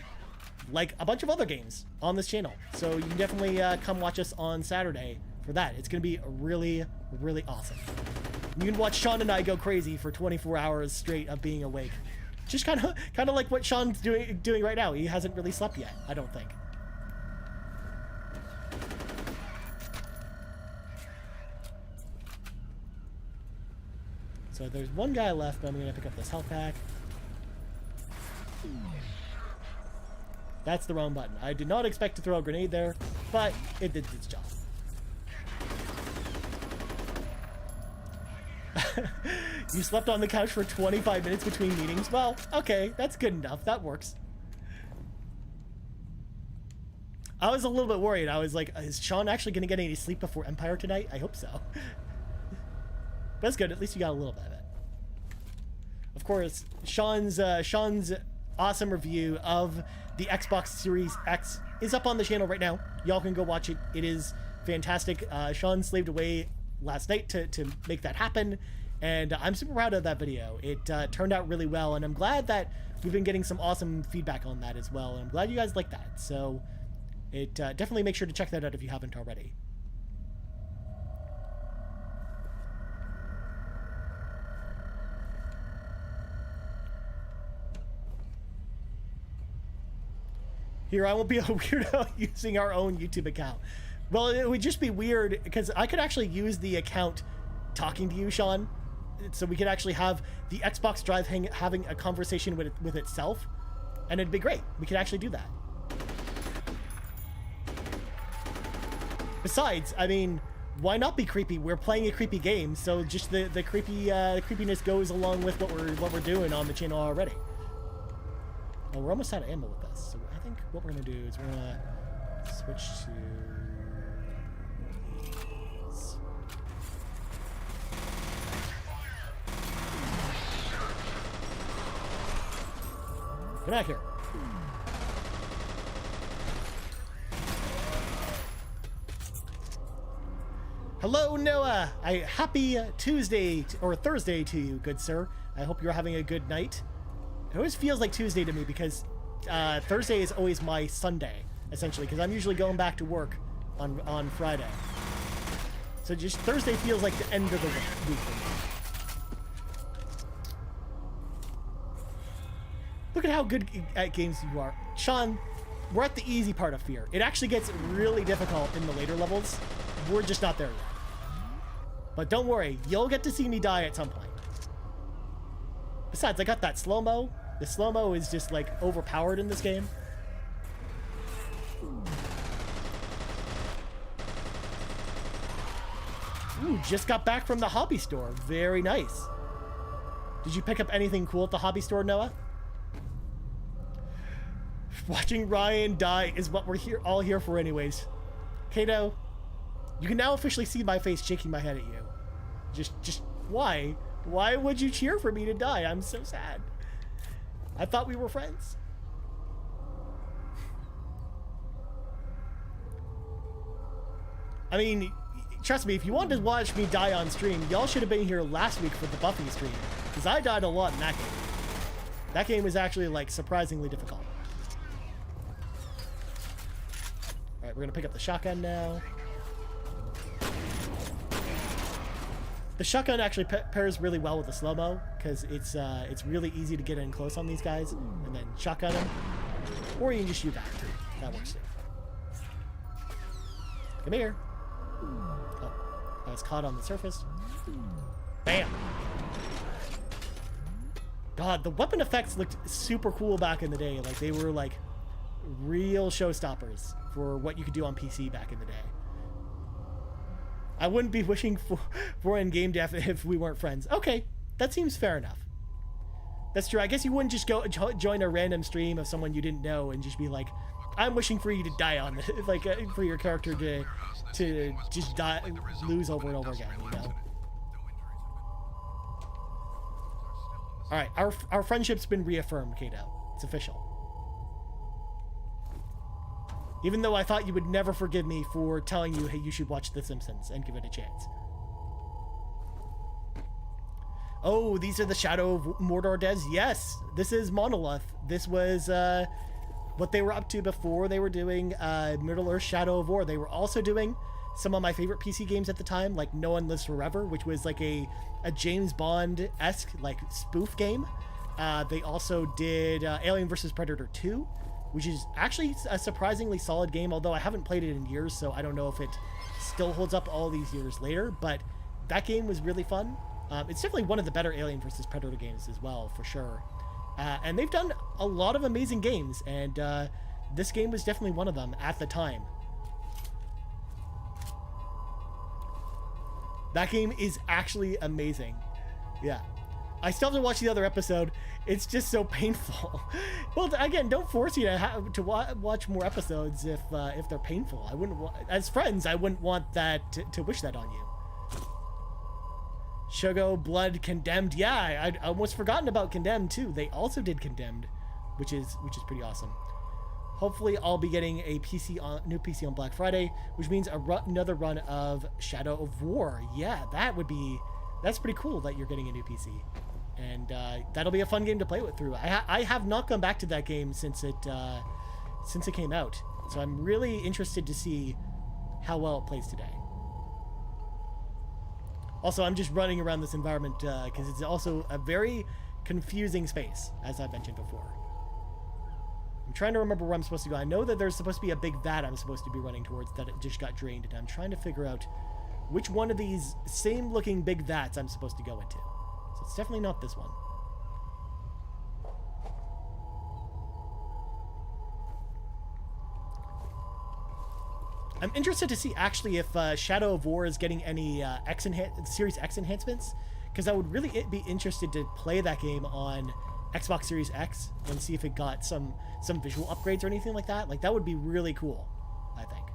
like a bunch of other games on this channel. So you can definitely come watch us on Saturday for that. It's going to be really, really awesome. You can watch Sean and I go crazy for 24 hours straight of being awake. Just kind of like what Sean's doing right now. He hasn't really slept yet, I don't think. So there's one guy left, but I'm going to pick up this health pack. That's the wrong button. I did not expect to throw a grenade there, but it did its job. You slept on the couch for 25 minutes between meetings? Well, okay, that's good enough. That works. I was a little bit worried. I was like, is Sean actually going to get any sleep before Empire tonight? I hope so. That's good. At least you got a little bit of it. Of course, Sean's awesome review of the Xbox Series X is up on the channel right now. Y'all can go watch it. It is fantastic. Sean slaved away last night to make that happen, and I'm super proud of that video. It turned out really well, and I'm glad that we've been getting some awesome feedback on that as well, and I'm glad you guys like that. So it definitely make sure to check that out if you haven't already. Here, I won't be a weirdo using our own YouTube account. Well, it would just be weird, because I could actually use the account talking to you, Sean. So we could actually have the Xbox Drive having a conversation with itself, and it'd be great. We could actually do that. Besides, I mean, why not be creepy? We're playing a creepy game, so just the creepiness goes along with what we're doing on the channel already. Well, we're almost out of ammo with this, so I think what we're gonna do is we're gonna switch to these. Get back here. Hello, Noah. Happy Tuesday or Thursday to you, good sir. I hope you're having a good night. It always feels like Tuesday to me because Thursday is always my Sunday, essentially, because I'm usually going back to work on Friday. So just Thursday feels like the end of the week for me. Look at how good at games you are. Sean, we're at the easy part of F.E.A.R. It actually gets really difficult in the later levels. We're just not there yet. But don't worry, you'll get to see me die at some point. Besides, I got that slow-mo. The slow-mo is just, like, overpowered in this game. Ooh, just got back from the hobby store. Very nice. Did you pick up anything cool at the hobby store, Noah? Watching Ryan die is what we're all here for anyways. Kato, you can now officially see my face shaking my head at you. Just why? Why would you cheer for me to die? I'm so sad. I thought we were friends. I mean, trust me, if you wanted to watch me die on stream, y'all should have been here last week for the Buffy stream. Because I died a lot in that game. That game was actually, like, surprisingly difficult. Alright, we're gonna pick up the shotgun now. The shotgun actually pairs really well with the slow-mo, because it's really easy to get in close on these guys, and then shotgun them. Or you can just shoot back. That works too. Come here. Oh, I was caught on the surface. Bam! God, the weapon effects looked super cool back in the day. Like, they were, like, real showstoppers for what you could do on PC back in the day. I wouldn't be wishing for in-game death if we weren't friends. Okay, that seems fair enough. That's true. I guess you wouldn't just go join a random stream of someone you didn't know and just be like, I'm wishing for you to die on this. Like, for your character to just die, lose over and over again, you know? Alright, our friendship's been reaffirmed, Kato. It's official. Even though I thought you would never forgive me for telling you, hey, you should watch The Simpsons and give it a chance. Oh, these are the Shadow of Mordor devs? Yes, this is Monolith. This was what they were up to before they were doing Middle-earth Shadow of War. They were also doing some of my favorite PC games at the time, like No One Lives Forever, which was like a James Bond-esque like spoof game. They also did Alien vs. Predator 2, which is actually a surprisingly solid game, although I haven't played it in years, so I don't know if it still holds up all these years later, but that game was really fun. It's definitely one of the better Alien vs. Predator games as well, for sure. And they've done a lot of amazing games, and this game was definitely one of them at the time. That game is actually amazing. Yeah. I still have to watch the other episode. It's just so painful. Well, again, don't force you to watch more episodes if they're painful. I wouldn't as friends, I wouldn't want that to wish that on you. Shogo Blood Condemned. Yeah, I'd almost forgotten about Condemned too. They also did Condemned, which is pretty awesome. Hopefully, I'll be getting a new PC on Black Friday, which means another run of Shadow of War. Yeah, that's pretty cool that you're getting a new PC. And that'll be a fun game to play through. I have not gone back to that game since it came out, so I'm really interested to see how well it plays today. Also, I'm just running around this environment because it's also a very confusing space, as I mentioned before. I'm trying to remember where I'm supposed to go. I know that there's supposed to be a big vat I'm supposed to be running towards that it just got drained, and I'm trying to figure out which one of these same-looking big vats I'm supposed to go into. So it's definitely not this one. I'm interested to see, actually, if Shadow of War is getting any Series X enhancements, because I would really be interested to play that game on Xbox Series X and see if it got some visual upgrades or anything like that. Like, that would be really cool, I think.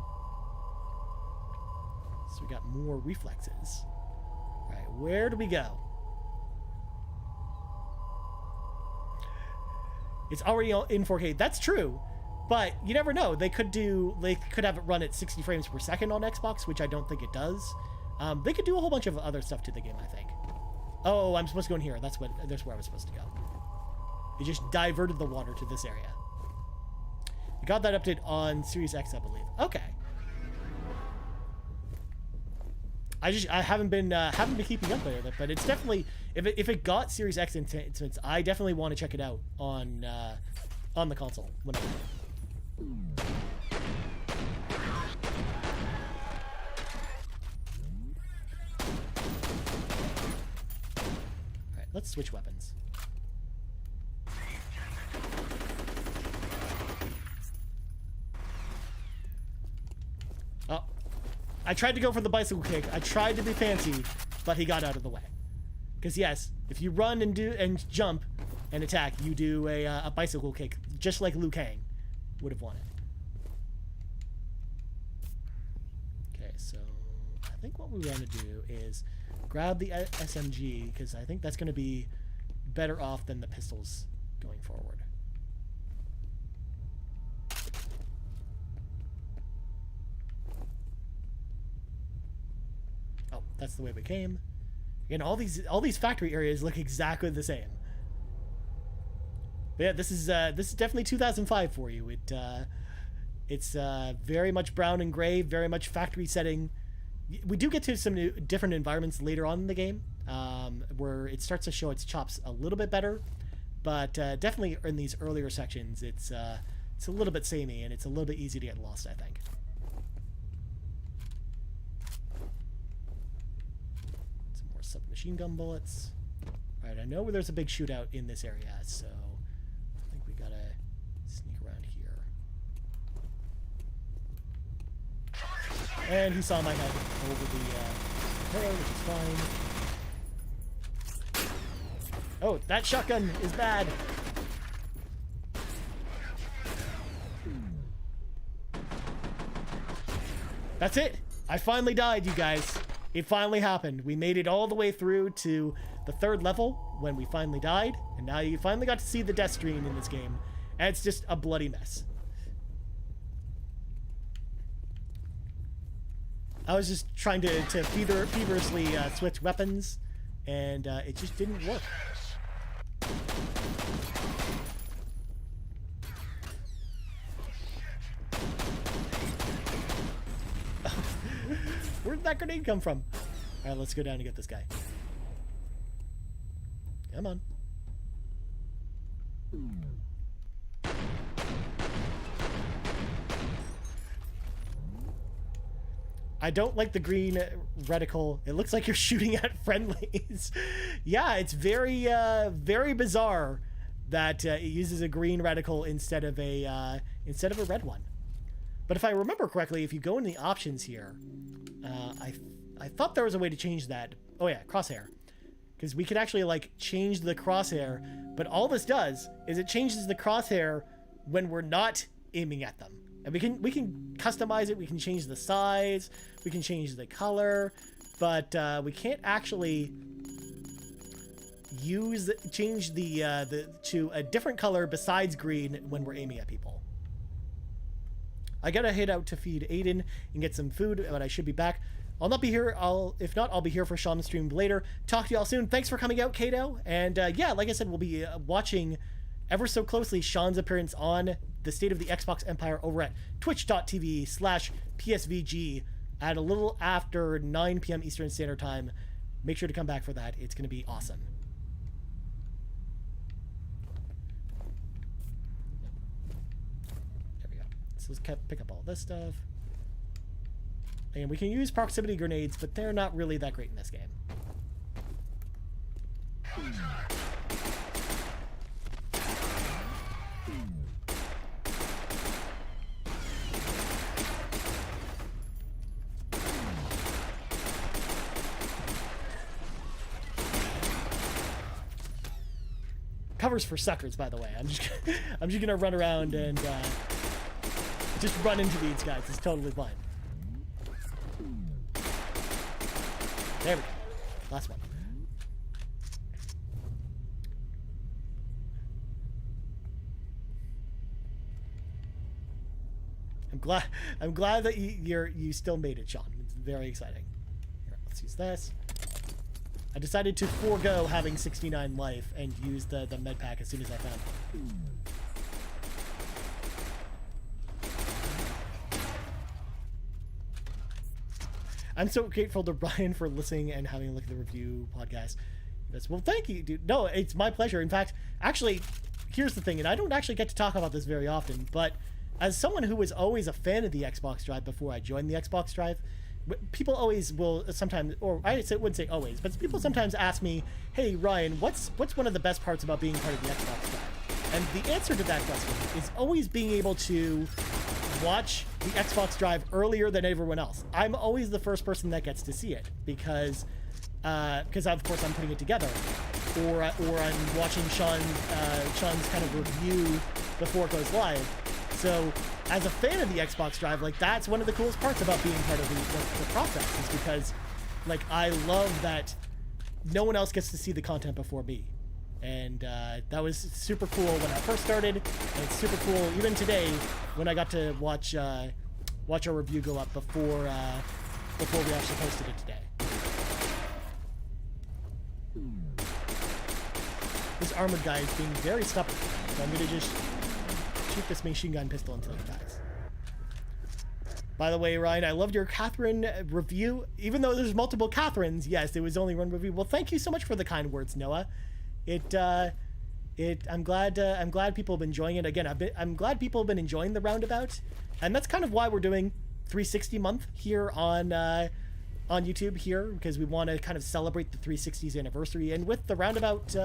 So we got more reflexes. All right, where do we go? It's already in 4K. That's true, but you never know. They could have it run at 60 frames per second on Xbox, which I don't think it does. They could do a whole bunch of other stuff to the game, I think. Oh, I'm supposed to go in here. That's where I was supposed to go. It just diverted the water to this area. We got that update on Series X, I believe. Okay. I haven't been keeping up with it, but it's definitely, if it got Series X enhancements, I definitely want to check it out on the console whenever. Alright, let's switch weapons. Oh. I tried to go for the bicycle kick. I tried to be fancy, but he got out of the way. Because yes, if you run and jump and attack, you do a bicycle kick, just like Liu Kang would have wanted. Okay, so I think what we want to do is grab the SMG, because I think that's going to be better off than the pistols going forward. Oh, that's the way we came. Again, all these factory areas look exactly the same. But yeah, this is definitely 2005 for you. It's very much brown and gray, very much factory setting. We do get to some different environments later on in the game, where it starts to show its chops a little bit better. But definitely in these earlier sections, it's a little bit samey, and it's a little bit easy to get lost, I think. Some more submachine gun bullets. All right, I know where there's a big shootout in this area, so I think we gotta sneak around here. And he saw my head over the pillar, which is fine. Oh, that shotgun is bad. That's it. I finally died, you guys. It finally happened. We made it all the way through to the 3rd level when we finally died. And now you finally got to see the death screen in this game. And it's just a bloody mess. I was just trying to feverishly switch weapons. And it just didn't work. Where did that grenade come from? All right, let's go down and get this guy. Come on. I don't like the green reticle. It looks like you're shooting at friendlies. Yeah, it's very, very bizarre that it uses a green reticle instead of a red one. But if I remember correctly, if you go in the options here, I thought there was a way to change that. Oh yeah, crosshair. Because we could actually like change the crosshair, but all this does is it changes the crosshair when we're not aiming at them. And we can customize it, we can change the size, we can change the color, but we can't actually change the to a different color besides green when we're aiming at people. I gotta head out to feed Aiden and get some food, but I should be back. I'll not be here. If not, I'll be here for Sean's stream later. Talk to y'all soon. Thanks for coming out, Kato. And yeah, like I said, we'll be watching ever so closely Sean's appearance on the State of the Xbox Empire over at twitch.tv/PSVG at a little after 9 p.m. Eastern Standard Time. Make sure to come back for that. It's going to be awesome. There we go. So let's pick up all this stuff. And we can use proximity grenades, but they're not really that great in this game. Covers for suckers, by the way. I'm just gonna run around and just run into these guys. It's totally fine. There we go. Last one. I'm glad that you still made it, Sean. It's very exciting. Here, let's use this. I decided to forego having 69 life and use the med pack as soon as I found it. I'm so grateful to Brian for listening and having a look at the review podcast. Well, thank you, dude. No, it's my pleasure. In fact, actually, here's the thing, and I don't actually get to talk about this very often, but as someone who was always a fan of the Xbox Drive before I joined the Xbox Drive, people always will sometimes, or I wouldn't say always, but people sometimes ask me, hey, Ryan, what's one of the best parts about being part of the Xbox Drive? And the answer to that question is always being able to watch the Xbox Drive earlier than everyone else. I'm always the first person that gets to see it because of course I'm putting it together, or I'm watching Sean's kind of review before it goes live. So as a fan of the Xbox Drive, like, that's one of the coolest parts about being part of the process, is because, like, I love that no one else gets to see the content before me. And that was super cool when I first started, and it's super cool even today when I got to watch our review go up before we actually posted it today. This armored guy is being very stubborn, so I'm gonna just shoot this machine gun pistol until he dies. By the way, Ryan, I loved your Catherine review. Even though there's multiple Catherines, yes, there was only one review. Well, thank you so much for the kind words, Noah. I'm glad people have been enjoying it. Again, I'm glad people have been enjoying the roundabout, and that's kind of why we're doing 360 month here on YouTube here, because we want to kind of celebrate the 360's anniversary. And with the roundabout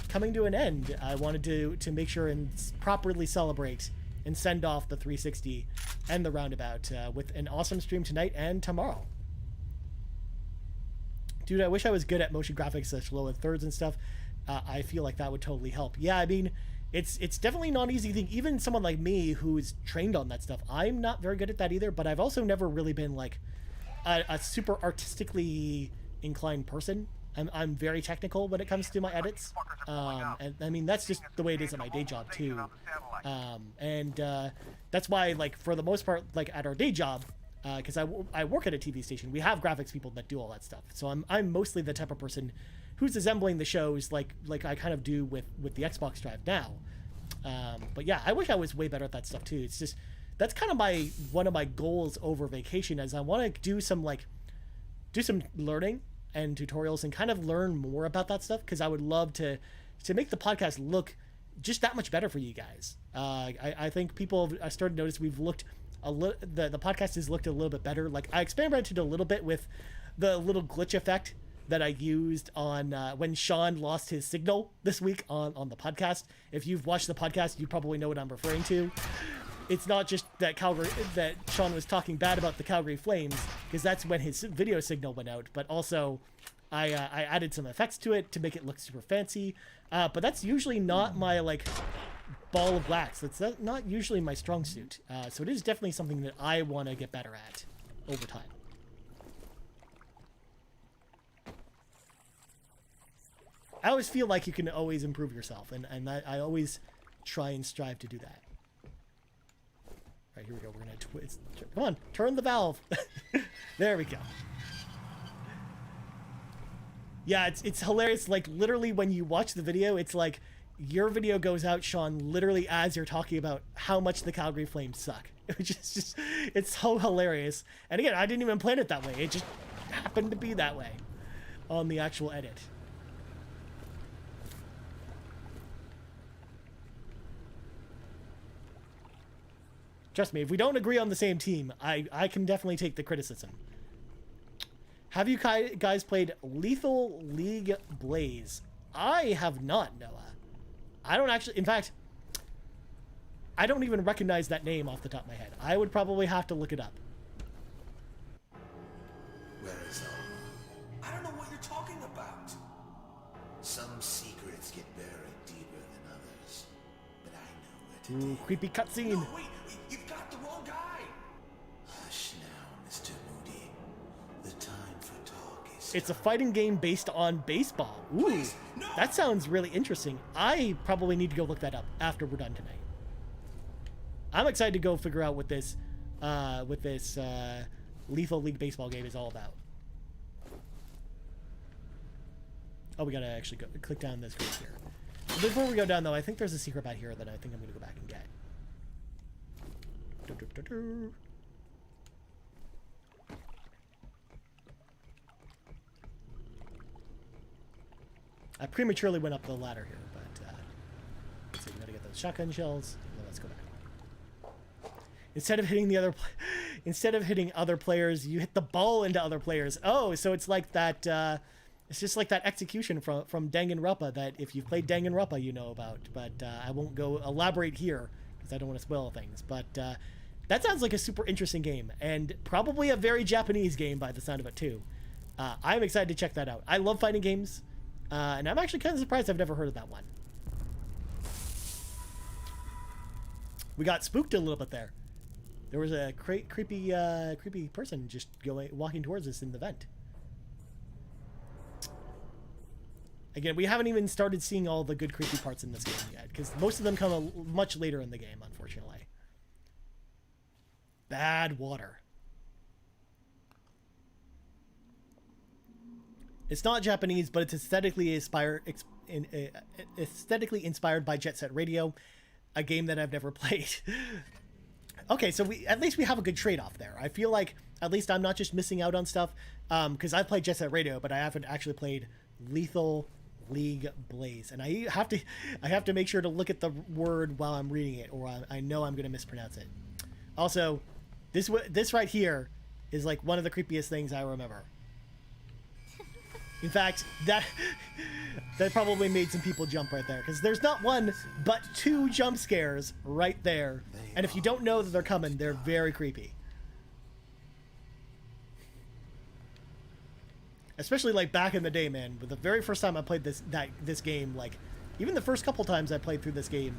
coming to an end, I wanted to make sure and properly celebrate and send off the 360 and the roundabout with an awesome stream tonight and tomorrow. Dude, I wish I was good at motion graphics, such low and thirds and stuff. I feel like that would totally help. Yeah, I mean, it's definitely not an easy thing. Even someone like me who's trained on that stuff, I'm not very good at that either, but I've also never really been like a super artistically inclined person. I'm very technical when it comes to my edits. And I mean, that's just the way it is at my day job too. That's why, like, for the most part, like at our day job, because I work at a TV station, we have graphics people that do all that stuff. So I'm mostly the type of person who's assembling the shows like I kind of do with the Xbox Drive now. But yeah, I wish I was way better at that stuff too. It's just, that's kind of one of my goals over vacation, is I want to do some learning and tutorials and kind of learn more about that stuff, because I would love to make the podcast look just that much better for you guys. I think I started to notice we've looked the podcast has looked a little bit better. Like, I experimented a little bit with the little glitch effect that I used on when Sean lost his signal this week on the podcast. If you've watched the podcast, you probably know what I'm referring to. It's not just that Sean was talking bad about the Calgary Flames, because that's when his video signal went out, but also I added some effects to it to make it look super fancy. But that's usually not my, like, ball of wax. That's not usually my strong suit. So it is definitely something that I want to get better at over time. I always feel like you can always improve yourself, and I always try and strive to do that. All right, here we go. We're gonna twist. Come on, turn the valve. There we go. Yeah, it's hilarious. Like, literally, when you watch the video, it's like your video goes out, Sean, literally as you're talking about how much the Calgary Flames suck. Which is just, it's so hilarious. And again, I didn't even plan it that way. It just happened to be that way on the actual edit. Trust me, if we don't agree on the same team, I can definitely take the criticism. Have you guys played Lethal League Blaze? I have not, Noah. I don't actually, in fact, I don't even recognize that name off the top of my head. I would probably have to look it up. Where is all? I don't know what you're talking about. Some secrets get buried deeper than others, but I know where to dig. Creepy cutscene. No, wait, you've got the wrong guy. Hush now, Mr. Moody. The time for talk is It's a fighting game based on baseball. Ooh, Please, no. That sounds really interesting. I probably need to go look that up after we're done tonight. I'm excited to go figure out what this Lethal League baseball game is all about. Oh, we gotta actually click down this group here. Before we go down, though, I think there's a secret back here that I think I'm gonna go back and get. I prematurely went up the ladder here, but let's see, we gotta get those shotgun shells. Well, let's go back. Instead of hitting other players, you hit the ball into other players. Oh, so it's like that. It's just like that execution from Danganronpa that if you've played Danganronpa, you know about. But I won't go elaborate here because I don't want to spoil things. But that sounds like a super interesting game and probably a very Japanese game by the sound of it too. I'm excited to check that out. I love fighting games, and I'm actually kind of surprised I've never heard of that one. We got spooked a little bit there. There was a creepy person just walking towards us in the vent. Again, we haven't even started seeing all the good creepy parts in this game yet, because most of them come much later in the game, unfortunately. Bad water. It's not Japanese, but it's aesthetically inspired by Jet Set Radio, a game that I've never played. Okay, so at least we have a good trade-off there. I feel like at least I'm not just missing out on stuff, because I've played Jet Set Radio, but I haven't actually played Lethal League Blaze, and I have to make sure to look at the word while I'm reading it, or I know I'm going to mispronounce it. Also, this right here is like one of the creepiest things I remember. In fact, that probably made some people jump right there, because there's not one but 2 jump scares right there, and if you don't know that they're coming, they're very creepy. Especially like back in the day, man. But the very first time I played this game, like even the first couple times I played through this game,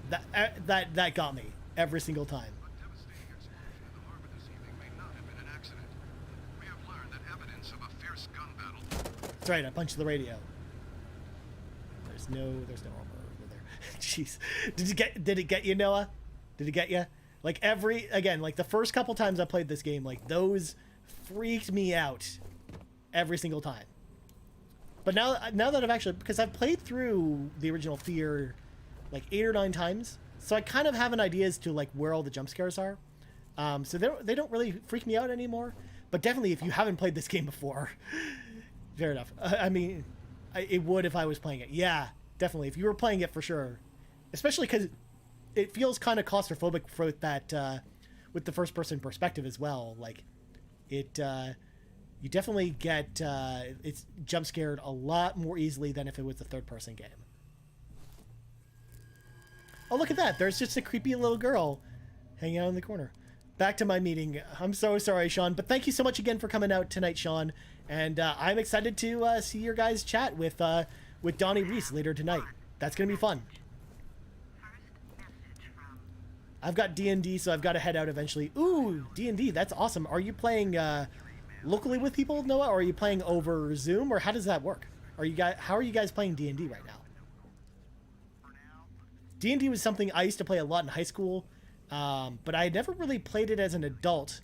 that got me every single time. That's right. I punched the radio. There's no armor over there. Jeez, did it get you, Noah? Did it get you? Like like the first couple times I played this game, like those freaked me out. Every single time. But now that I've actually, because I've played through the original F.E.A.R like 8 or 9 times, so I kind of have an idea as to like where all the jump scares are. So they don't really freak me out anymore. But definitely, if you haven't played this game before, fair enough. I mean, it would if I was playing it. Yeah, definitely. If you were playing it, for sure. Especially because it feels kind of claustrophobic for that with the first-person perspective as well. Like it. You definitely get it's jump scared a lot more easily than if it was a third-person game. Oh, look at that. There's just a creepy little girl hanging out in the corner. Back to my meeting. I'm so sorry, Sean, but thank you so much again for coming out tonight, Sean. And I'm excited to see your guys chat with Donnie Reese later tonight. That's going to be fun. I've got D&D, so I've got to head out eventually. Ooh, D&D. That's awesome. Are you playing locally with people, Noah, or are you playing over Zoom, or how does that work? How are you guys playing D&D right now? D&D was something I used to play a lot in high school, but I never really played it as an adult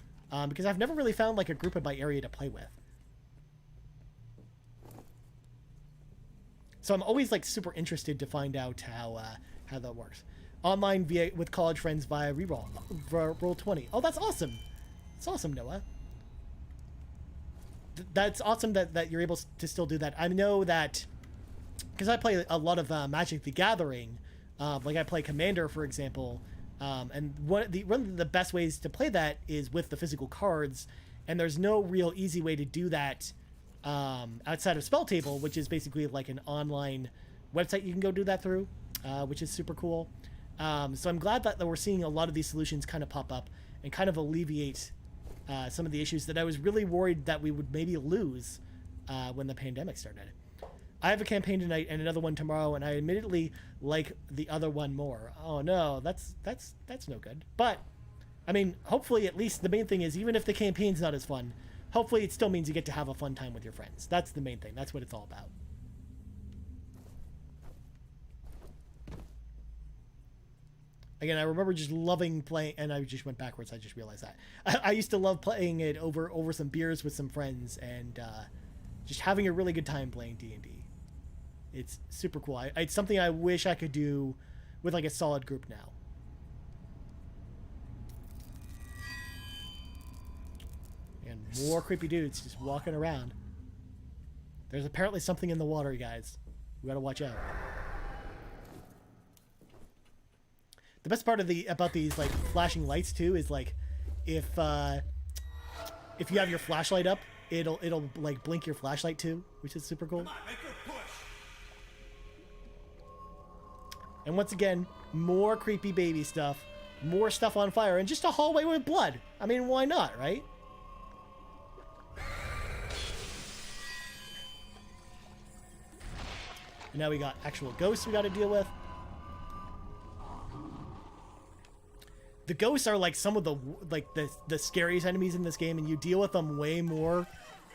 because I've never really found like a group in my area to play with. So I'm always like super interested to find out how that works. Online with college friends via Roll20. Oh, that's awesome. That's awesome, Noah. That's awesome that you're able to still do that. I know that because I play a lot of Magic the Gathering, like I play Commander, for example, and one of the best ways to play that is with the physical cards, and there's no real easy way to do that outside of Spell Table, which is basically like an online website you can go do that through, which is super cool. So I'm glad that we're seeing a lot of these solutions kind of pop up and kind of alleviate some of the issues that I was really worried that we would maybe lose when the pandemic started. I have a campaign tonight and another one tomorrow, and I admittedly like the other one more. Oh no, that's no good. But I mean, hopefully, at least the main thing is, even if the campaign's not as fun, hopefully it still means you get to have a fun time with your friends. That's the main thing. That's what it's all about. Again, I remember just loving playing, and I just went backwards. I just realized that. I used to love playing it over some beers with some friends, and just having a really good time playing D&D. It's super cool. It's something I wish I could do with like a solid group now. And more creepy dudes just walking around. There's apparently something in the water, you guys. We gotta watch out. The best part of about these like flashing lights too is like if you have your flashlight up, it'll like blink your flashlight too, which is super cool. And once again, more creepy baby stuff, more stuff on fire, and just a hallway with blood. I mean, why not, right? And now we got actual ghosts we got to deal with. The ghosts are like some of the scariest enemies in this game, and you deal with them way more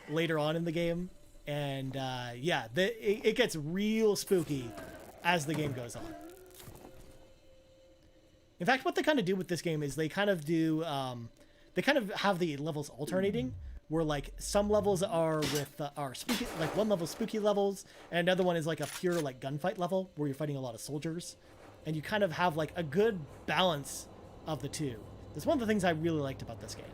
later on in the game. And yeah, it gets real spooky as the game goes on. In fact, what they kind of do with this game is they kind of do, they kind of have the levels alternating, where like some levels are with are spooky, like one level spooky levels, and another one is like a pure like gunfight level where you're fighting a lot of soldiers, and you kind of have like a good balance of the two. That's one of the things I really liked about this game.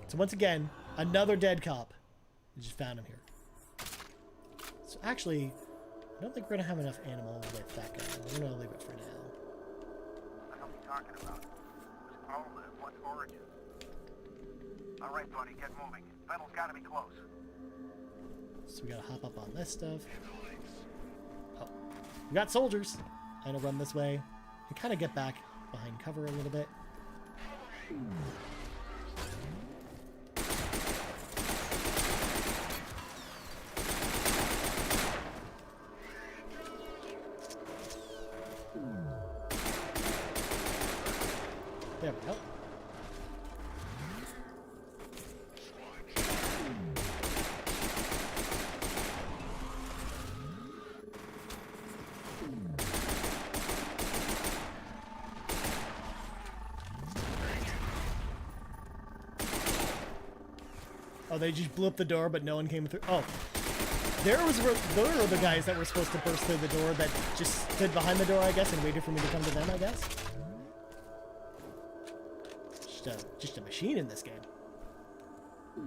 So once again, another dead cop. We just found him here. So actually, I don't think we're gonna have enough animal with that guy. We're gonna leave it for now. What the hell are you talking about? Who's Paula? What's origin? All right, buddy, get moving. Vettel's got to be close. So we gotta hop up on this stuff. Oh, we got soldiers. I'm gonna run this way and kind of get back behind cover a little bit. There we go. Oh, they just blew up the door, but no one came through. Oh, there were the guys that were supposed to burst through the door that just stood behind the door, I guess, and waited for me to come to them, I guess. Just a machine in this game. We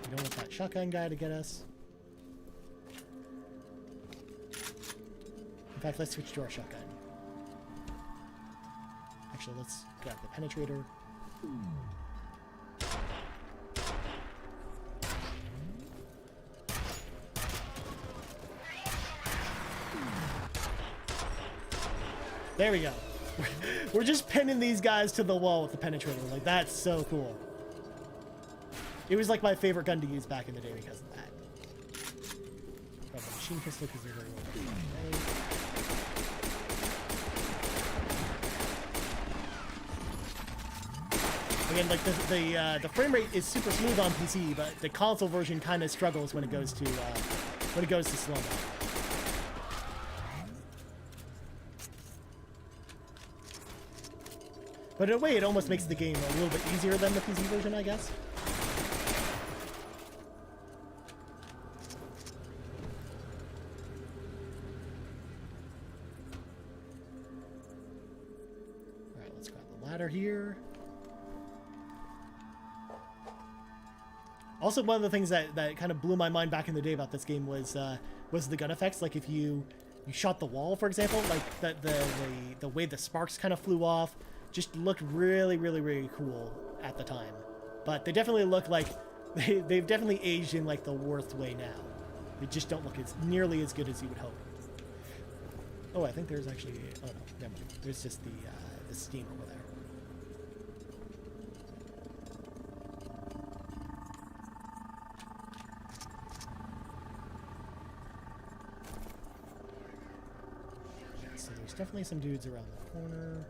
don't want that shotgun guy to get us. In fact, let's switch to our shotgun. Actually, let's grab the penetrator. There we go. We're just pinning these guys to the wall with the penetrator. Like, that's so cool. It was like my favorite gun to use back in the day because of that. Grab the machine pistol because they're very well. Again, like the frame rate is super smooth on PC, but the console version kind of struggles when it goes to slow-mo. But in a way, it almost makes the game a little bit easier than the PC version, I guess. Alright, let's grab the ladder here. Also, one of the things that kind of blew my mind back in the day about this game was the gun effects. Like, if you shot the wall, for example, like the way the sparks kind of flew off, just looked really, really, really cool at the time. But they definitely look like they've definitely aged in like the worst way now. They just don't look nearly as good as you would hope. Oh, I think there's actually, oh no, never mind. There's just the steam over there. Yeah, so there's definitely some dudes around the corner.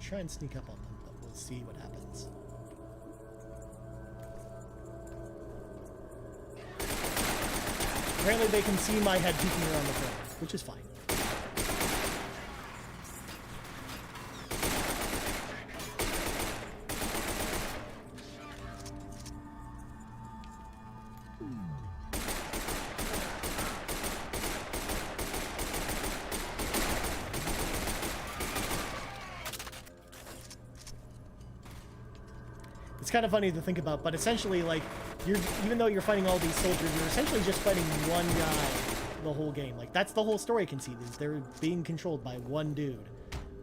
Try and sneak up on them, but we'll see what happens. Apparently they can see my head peeking around the corner, which is fine. It's kind of funny to think about, but essentially, like, even though you're fighting all these soldiers, you're essentially just fighting one guy the whole game. Like, that's the whole story conceit, is they're being controlled by one dude.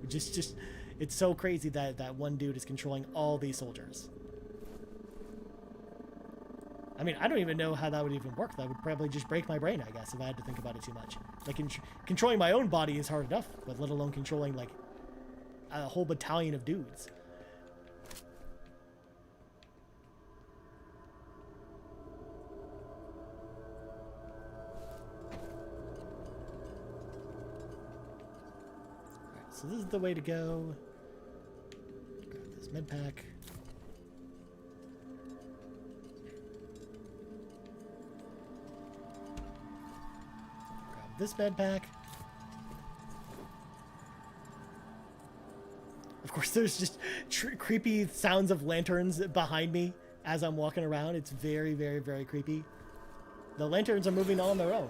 Just it's so crazy that that one dude is controlling all these soldiers. I mean, I don't even know how that would even work. That would probably just break my brain, I guess, if I had to think about it too much. Like, controlling my own body is hard enough, but let alone controlling, like, a whole battalion of dudes. Alright, so this is the way to go. Grab this med pack. This bed pack. Of course, there's just creepy sounds of lanterns behind me as I'm walking around. It's very, very, very creepy. The lanterns are moving on their own.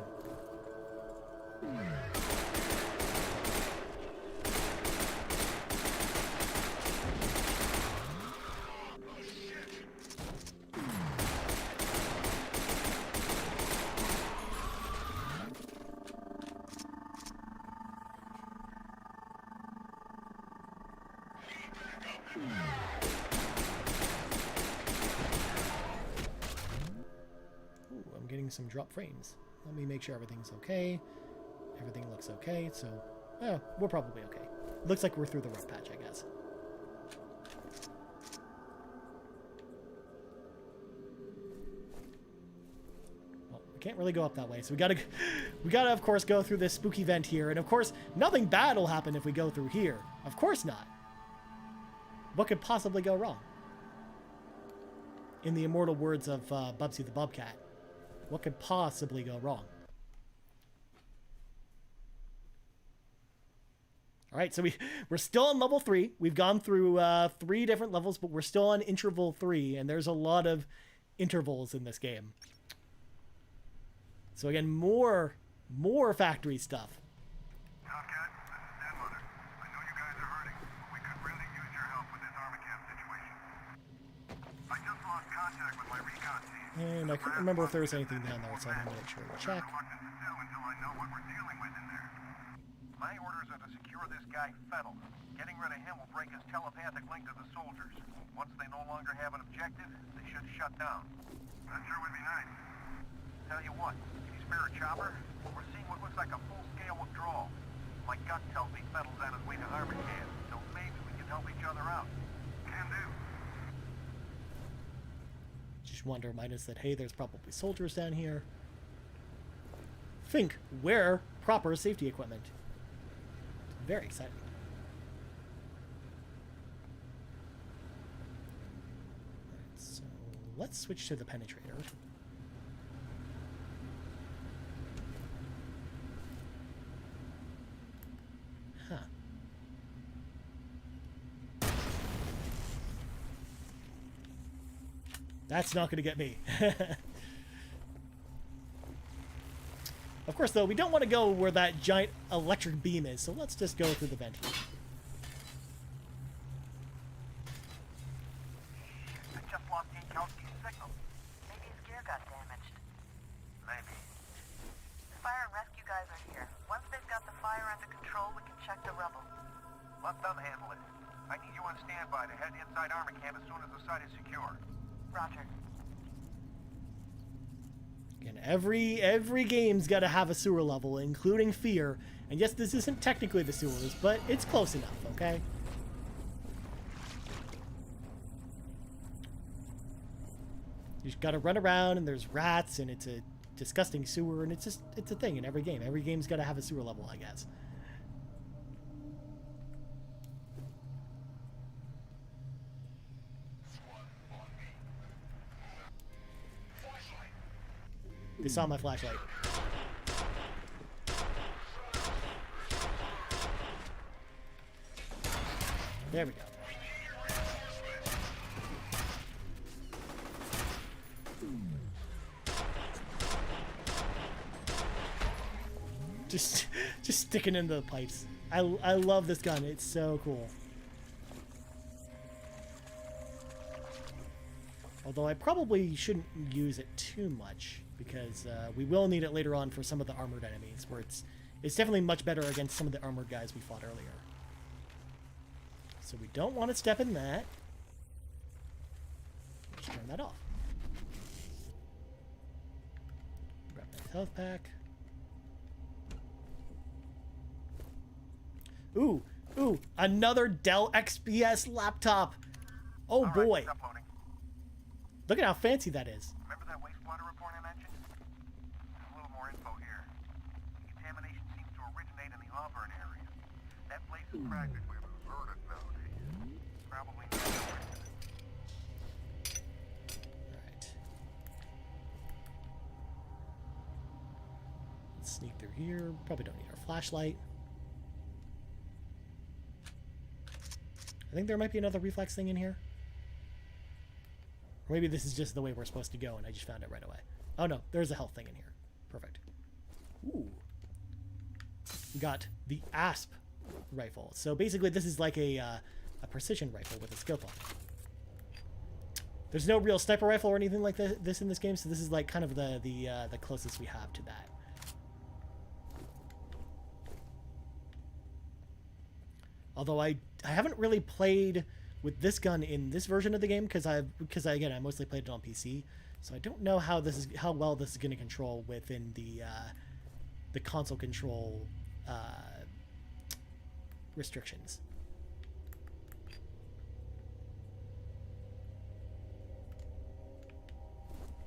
Some drop frames. Let me make sure everything's okay. Everything looks okay, so we're probably okay. Looks like we're through the rough patch, I guess. Well, we can't really go up that way, so we gotta of course go through this spooky vent here, and of course nothing bad will happen if we go through here. Of course not. What could possibly go wrong? In the immortal words of Bubsy the Bobcat. What could possibly go wrong? All right, so we're still on level 3. We've gone through 3 different levels, but we're still on interval 3, and there's a lot of intervals in this game. So again, more factory stuff. Tomcat, this is Dan Mother. I know you guys are hurting, but we could really use your help with this army camp situation. I just lost contact with my recon team. And I couldn't remember if there was anything down there, so I'm going to make sure to check. My orders are to secure this guy Fettel. Getting rid of him will break his telepathic link to the soldiers. Once they no longer have an objective, they should shut down. That sure would be nice. Tell you what, can you spare a chopper? We're seeing what looks like a full-scale withdrawal. My gut tells me Fettel's on his way to Armageddon, so maybe we can help each other out. Can do. Just want to remind us that, hey, there's probably soldiers down here. Think, wear proper safety equipment. Very exciting. Alright, so let's switch to the penetrator. Huh. That's not going to get me. Of course, though, we don't want to go where that giant electric beam is, so let's just go through the vent here. I just lost Inkowski's signal. Maybe his gear got damaged. Maybe. The fire and rescue guys are here. Once they've got the fire under control, we can check the rubble. Let them handle it. I need you on standby to head inside army camp as soon as the site is secure. Roger. Again, every game's got to have a sewer level, including F.E.A.R. And yes, this isn't technically the sewers, but it's close enough, okay? You just got to run around, and there's rats, and it's a disgusting sewer, and it's a thing in every game. Every game's got to have a sewer level, I guess. They saw my flashlight. There we go. Just sticking into the pipes. I love this gun. It's so cool. Although I probably shouldn't use it too much, because we will need it later on for some of the armored enemies, where it's definitely much better against some of the armored guys we fought earlier. So we don't want to step in that. Let's turn that off. Grab my health pack. Ooh, another Dell XPS laptop. Oh boy. It's uploading. Look at how fancy that is. Remember that wastewater report I mentioned? There's a little more info here. The contamination seems to originate in the Auburn area. That place is practically deserted nowadays. Probably not. Alright. Let's sneak through here. Probably don't need our flashlight. I think there might be another reflex thing in here. Or maybe this is just the way we're supposed to go and I just found it right away. Oh no, there's a health thing in here. Perfect. Ooh. We got the ASP rifle. So basically this is like a precision rifle with a scope on it. There's no real sniper rifle or anything like this in this game, so this is like kind of the closest we have to that. Although I haven't really played with this gun in this version of the game because I mostly played it on PC, so I don't know how well this is going to control within the console control restrictions.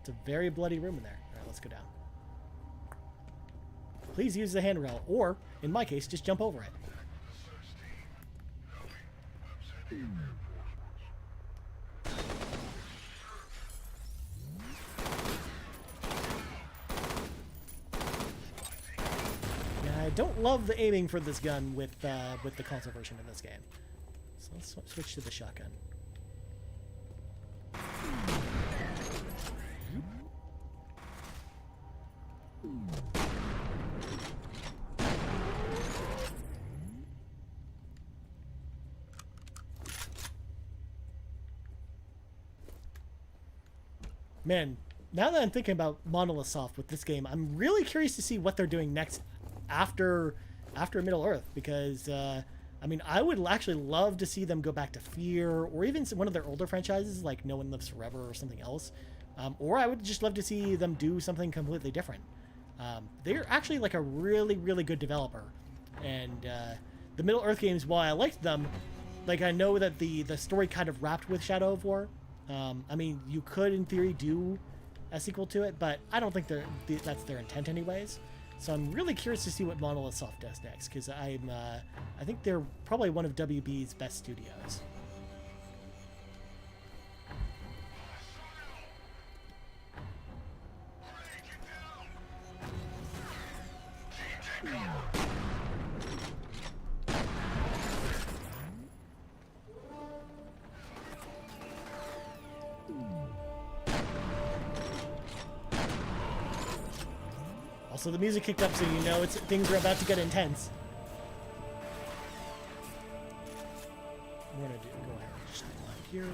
It's a very bloody room in there. All right, let's go down. Please use the handrail, or in my case, just jump over it. Yeah, I don't love the aiming for this gun with the console version of this game. So let's switch to the shotgun. Man, now that I'm thinking about Monolith Soft with this game, I'm really curious to see what they're doing next after Middle Earth, because I mean, I would actually love to see them go back to F.E.A.R. or even one of their older franchises like No One Lives Forever or something else, or I would just love to see them do something completely different. They're actually like a really, really good developer, and the Middle Earth games, while I liked them, like I know that the story kind of wrapped with Shadow of War. I mean, you could, in theory, do a sequel to it, but I don't think that's their intent anyways. So I'm really curious to see what Monolith Soft does next, because I think they're probably one of WB's best studios. Also, the music kicked up, so you know things are about to get intense. We're gonna go ahead and just hang on here.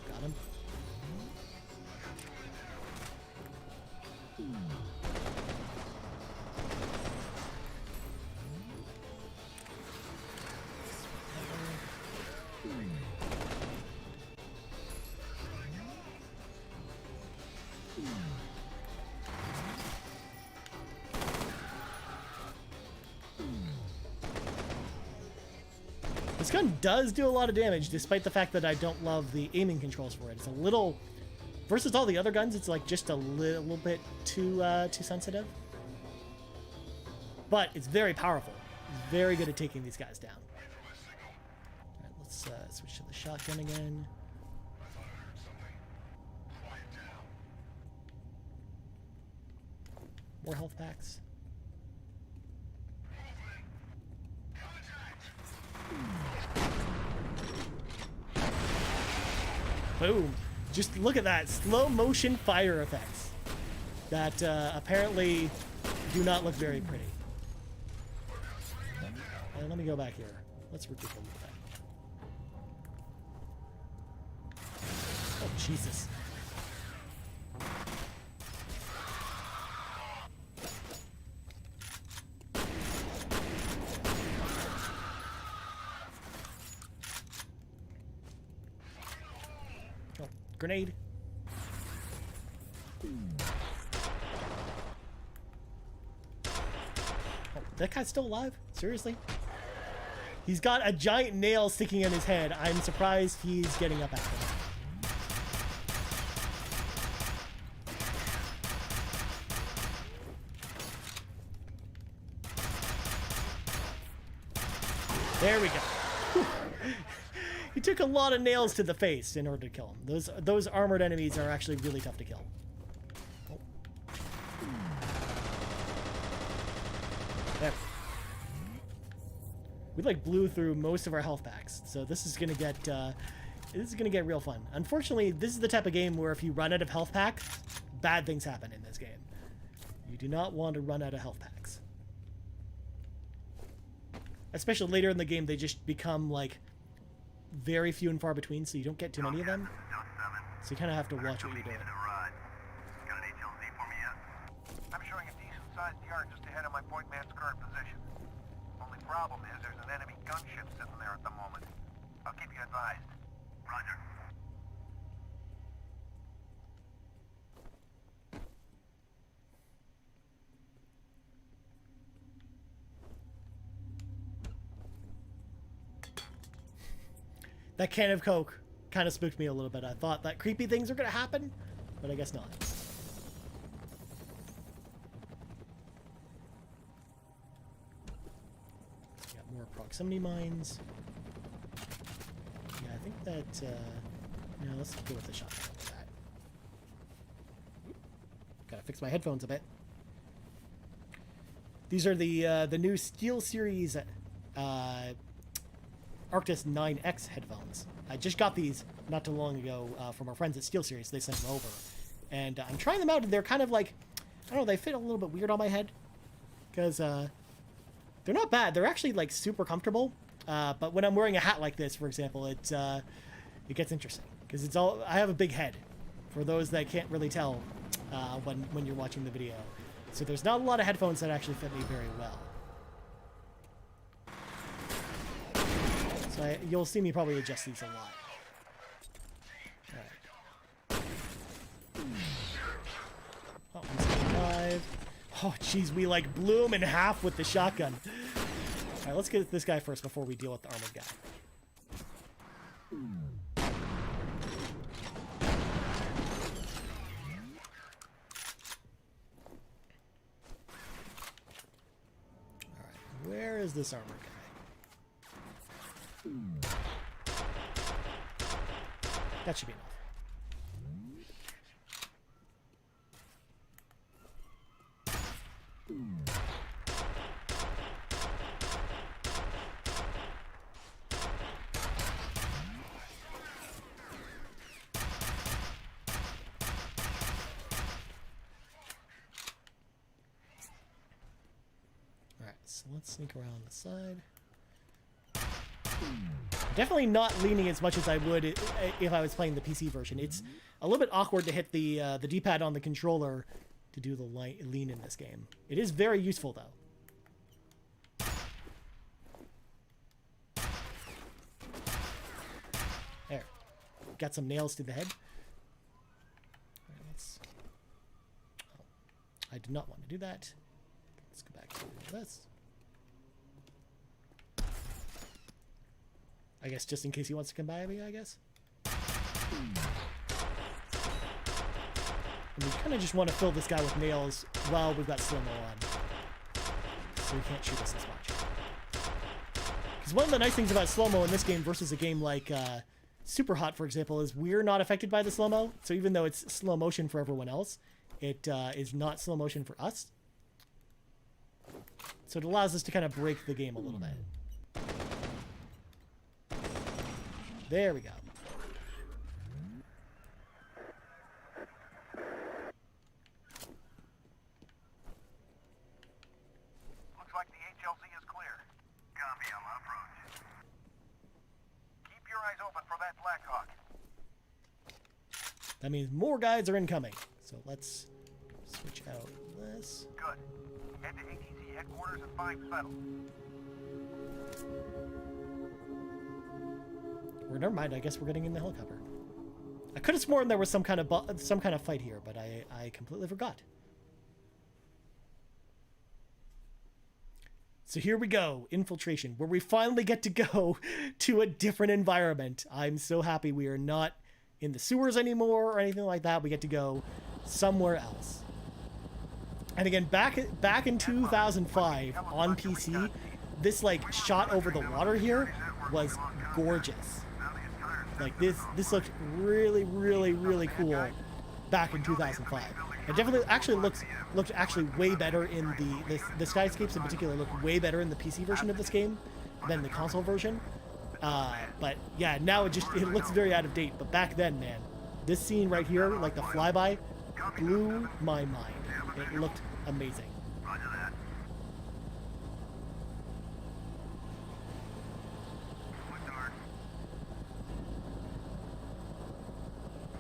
Got him. This gun does do a lot of damage, despite the fact that I don't love the aiming controls for it. It's a little, versus all the other guns, it's like just a little bit too sensitive. But it's very powerful. It's very good at taking these guys down. All right, let's switch to the shotgun again. More health packs. Boom. Just look at that. Slow motion fire effects that apparently do not look very pretty. And let me go back here. Let's recoup a little bit. Oh, Jesus. Oh, grenade. Oh, that guy's still alive? Seriously? He's got a giant nail sticking in his head. I'm surprised he's getting up after that. There we go. He took a lot of nails to the face in order to kill him. Those armored enemies are actually really tough to kill. Oh. There. We like blew through most of our health packs, so this is gonna get real fun. Unfortunately, this is the type of game where if you run out of health packs, bad things happen in this game. You do not want to run out of health packs. Especially later in the game, they just become like very few and far between, so you don't get too many of them. So you kind of have to watch what you're doing. Got an HLZ for me yet? I'm showing a decent-sized yard just ahead of my point man's current position. Only problem is there's an enemy gunship sitting there at the moment. I'll keep you advised. Roger. That can of Coke kind of spooked me a little bit. I thought that creepy things are going to happen, but I guess not. Got more proximity mines. Yeah, I think that... no, let's go with the shotgun for that. Gotta fix my headphones a bit. These are the new Steel Series Arctis 9X headphones. I just got these not too long ago from our friends at Steel Series. They sent them over. And I'm trying them out, and they're kind of like, I don't know, they fit a little bit weird on my head. Because they're not bad. They're actually like super comfortable. But when I'm wearing a hat like this, for example, it gets interesting. Because it's all, I have a big head, for those that can't really tell when you're watching the video. So there's not a lot of headphones that actually fit me very well. So you'll see me probably adjust these a lot. Alright. Oh, he's alive. Oh, jeez, we like blew him in half with the shotgun. Alright, let's get this guy first before we deal with the armored guy. Alright, where is this armored guy? That should be enough. Alright, so let's sneak around the side. Definitely not leaning as much as I would if I was playing the PC version. It's a little bit awkward to hit the D-pad on the controller to do the lean in this game. It is very useful, though. There. Got some nails to the head. All right, let's... Oh, I did not want to do that. Let's go back to this. I guess just in case he wants to come by me, I guess. And we kind of just want to fill this guy with nails while we've got slow-mo on. So he can't shoot us as much. Because one of the nice things about slow-mo in this game versus a game like Super Hot, for example, is we're not affected by the slow-mo. So even though it's slow motion for everyone else, it is not slow motion for us. So it allows us to kind of break the game a little bit. There we go. Looks like the HLZ is clear. Copy your eyes open for that Blackhawk. That means more guys are incoming. So let's switch out this. Good. Head to ATC headquarters and find Fettel. Or never mind. I guess we're getting in the helicopter. I could have sworn there was some kind of fight here, but I completely forgot. So here we go, infiltration, where we finally get to go to a different environment. I'm so happy we are not in the sewers anymore or anything like that. We get to go somewhere else. And again, back in 2005 on PC, this like shot over the water here was gorgeous. Like this looked really, really, really cool back in 2005. It definitely actually looked actually way better in the skyscapes in particular look way better in the PC version of this game than the console version. But yeah, now it looks very out of date. But back then, man, this scene right here, like the flyby, blew my mind. It looked amazing. Roger that. Going dark.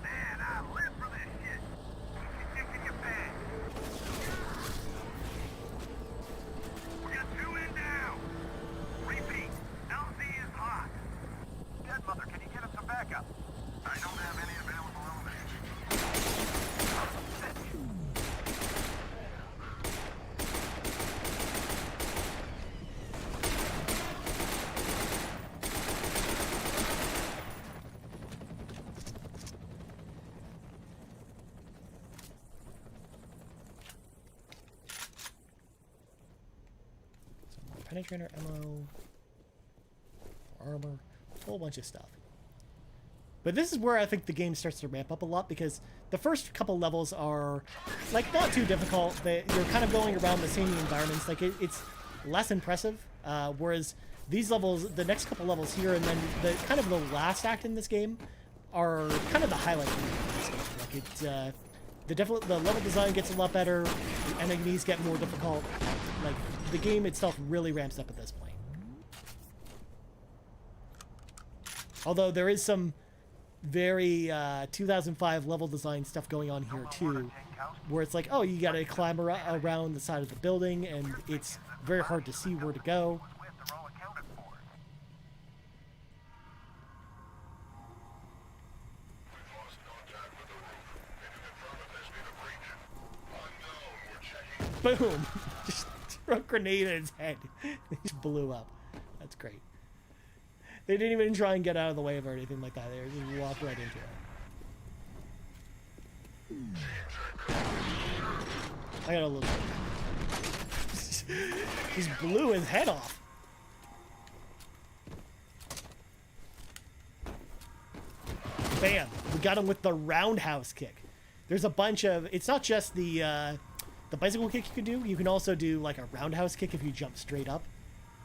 Man, I live for this shit. Keep kicking your pants. We got 2 in now. Repeat. LZ is hot. Dead Mother, can you get him some backup? I don't have any available elevators. Penetrator ammo, armor, a whole bunch of stuff. But this is where I think the game starts to ramp up a lot, because the first couple levels are like not too difficult. You're kind of going around the same environments. Like it's less impressive. Whereas these levels, the next couple levels here, and then the kind of the last act in this game, are kind of the highlight of this game. Like the level design gets a lot better. The enemies get more difficult. Like the game itself really ramps up at this point. Although there is some very 2005 level design stuff going on here too, where it's like, oh, you gotta climb around the side of the building, and it's very hard to see where to go. Boom! Just throw a grenade at his head. He just blew up. That's great. They didn't even try and get out of the way of or anything like that. They just walked right into it. I got a little just blew his head off. Bam! We got him with the roundhouse kick. There's a bunch of... It's not just the bicycle kick you can do. You can also do like a roundhouse kick if you jump straight up.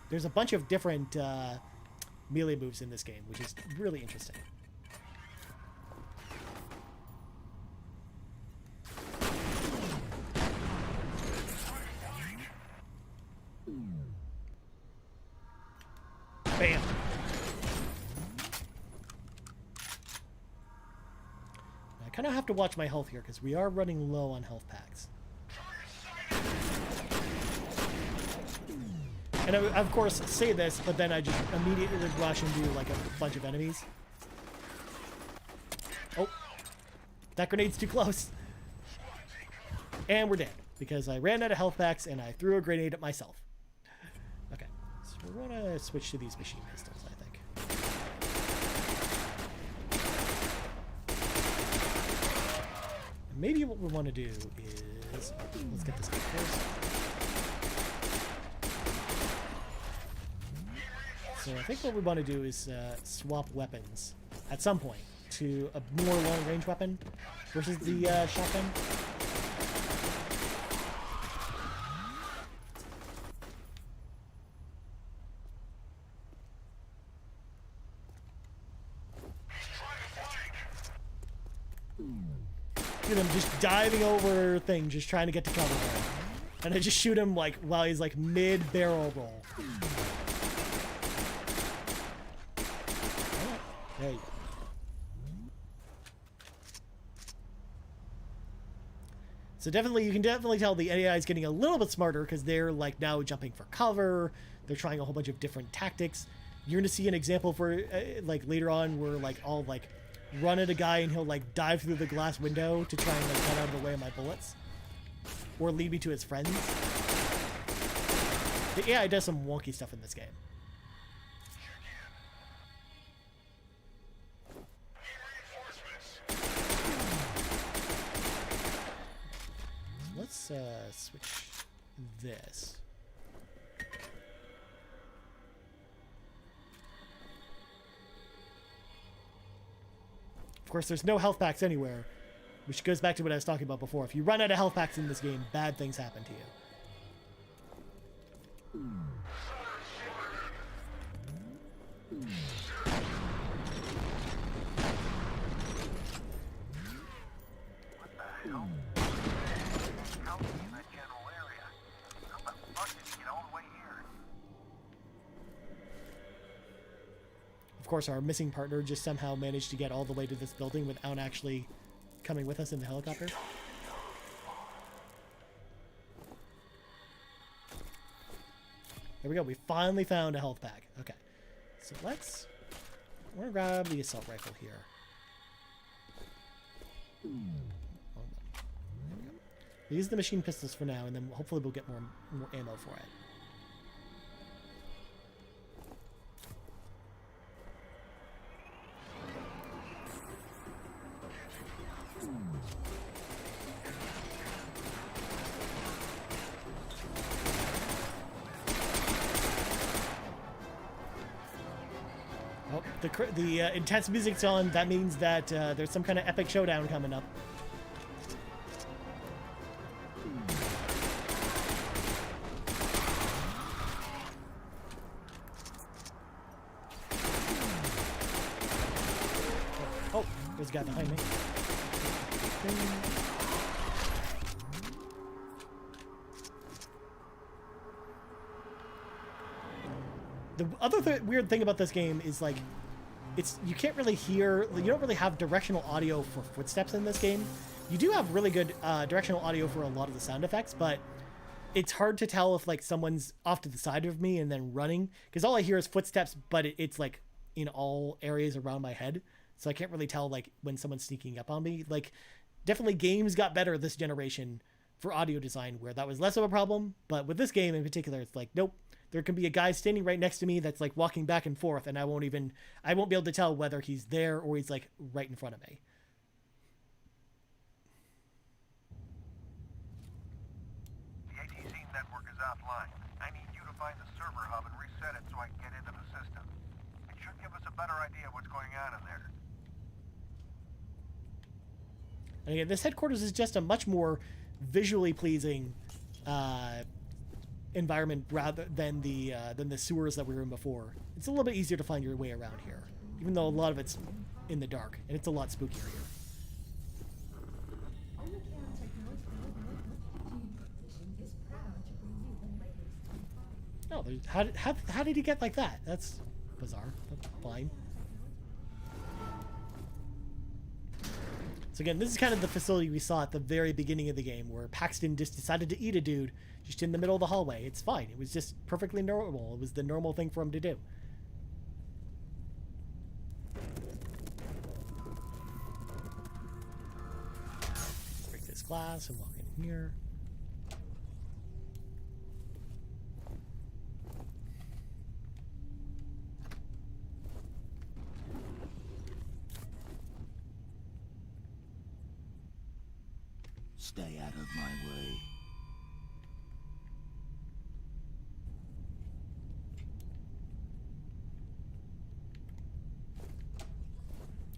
There's a bunch of different melee moves in this game, which is really interesting. Bam! I kind of have to watch my health here because we are running low on health packs. And I, of course, say this, but then I just immediately rush into like a bunch of enemies. Oh, that grenade's too close. And we're dead because I ran out of health packs and I threw a grenade at myself. Okay, so we're gonna switch to these machine pistols, I think. And maybe what we want to do is, let's get this guy first. So I think what we want to do is swap weapons at some point to a more long-range weapon versus the shotgun. Look at him just diving over things, just trying to get to cover there. And I just shoot him like while he's like mid-barrel roll. There you go. So definitely, you can definitely tell the AI is getting a little bit smarter because they're like now jumping for cover. They're trying a whole bunch of different tactics. You're going to see an example for like later on where like I'll like run at a guy and he'll like dive through the glass window to try and like get out of the way of my bullets, or lead me to his friends. The AI does some wonky stuff in this game. Let's switch this. Of course, there's no health packs anywhere, which goes back to what I was talking about before. If you run out of health packs in this game, bad things happen to you. What the hell? County in that general area. How the fuck did you get all the way here? Of course, our missing partner just somehow managed to get all the way to this building without actually coming with us in the helicopter. There we go. We finally found a health pack. Okay. So we're going to grab the assault rifle here. Hold on. There we go. We'll use the machine pistols for now, and then hopefully we'll get more ammo for it. Oh, the intense music's on. That means that there's some kind of epic showdown coming up. Oh, there's a guy behind me. The other weird thing about this game is like, you can't really hear, you don't really have directional audio for footsteps in this game. You do have really good directional audio for a lot of the sound effects, but it's hard to tell if like someone's off to the side of me and then running, because all I hear is footsteps, but it's like in all areas around my head. So I can't really tell like when someone's sneaking up on me. Like, definitely games got better this generation for audio design where that was less of a problem, but with this game in particular, it's like, nope. There can be a guy standing right next to me that's like walking back and forth, and I won't be able to tell whether he's there or he's like right in front of me. The ATC network is offline. I need you to find the server hub and reset it so I can get into the system. It should give us a better idea of what's going on in there. And again, this headquarters is just a much more visually pleasing environment rather than the sewers that we were in before. It's a little bit easier to find your way around here, even though a lot of it's in the dark, and it's a lot spookier here. Oh, how did he get like that? That's bizarre. That's fine. So again, this is kind of the facility we saw at the very beginning of the game, where Paxton just decided to eat a dude just in the middle of the hallway. It's fine. It was just perfectly normal. It was the normal thing for him to do. Break this glass and walk in here. Stay out of my way.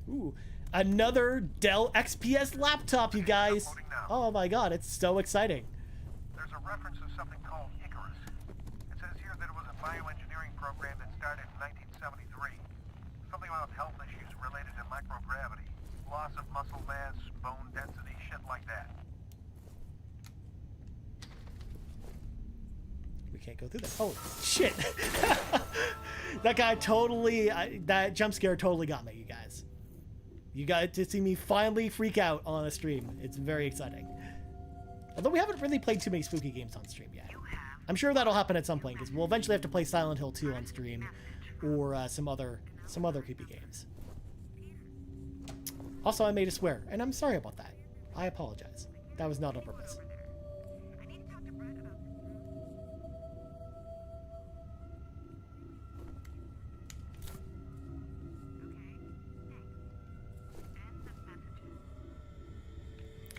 Ooh, another Dell XPS laptop, you guys. Oh my god, it's so exciting. There's a reference to something called Icarus. It says here that it was a bioengineering program that started in 1973. Something about health issues related to microgravity. Loss of muscle mass, bone density, shit like that. We can't go through that. Oh, shit. That guy totally, that jump scare totally got me, you guys. You got to see me finally freak out on a stream. It's very exciting. Although we haven't really played too many spooky games on stream yet. I'm sure that'll happen at some point, because we'll eventually have to play Silent Hill 2 on stream, or some other creepy games. Also, I made a swear, and I'm sorry about that. I apologize. That was not on purpose.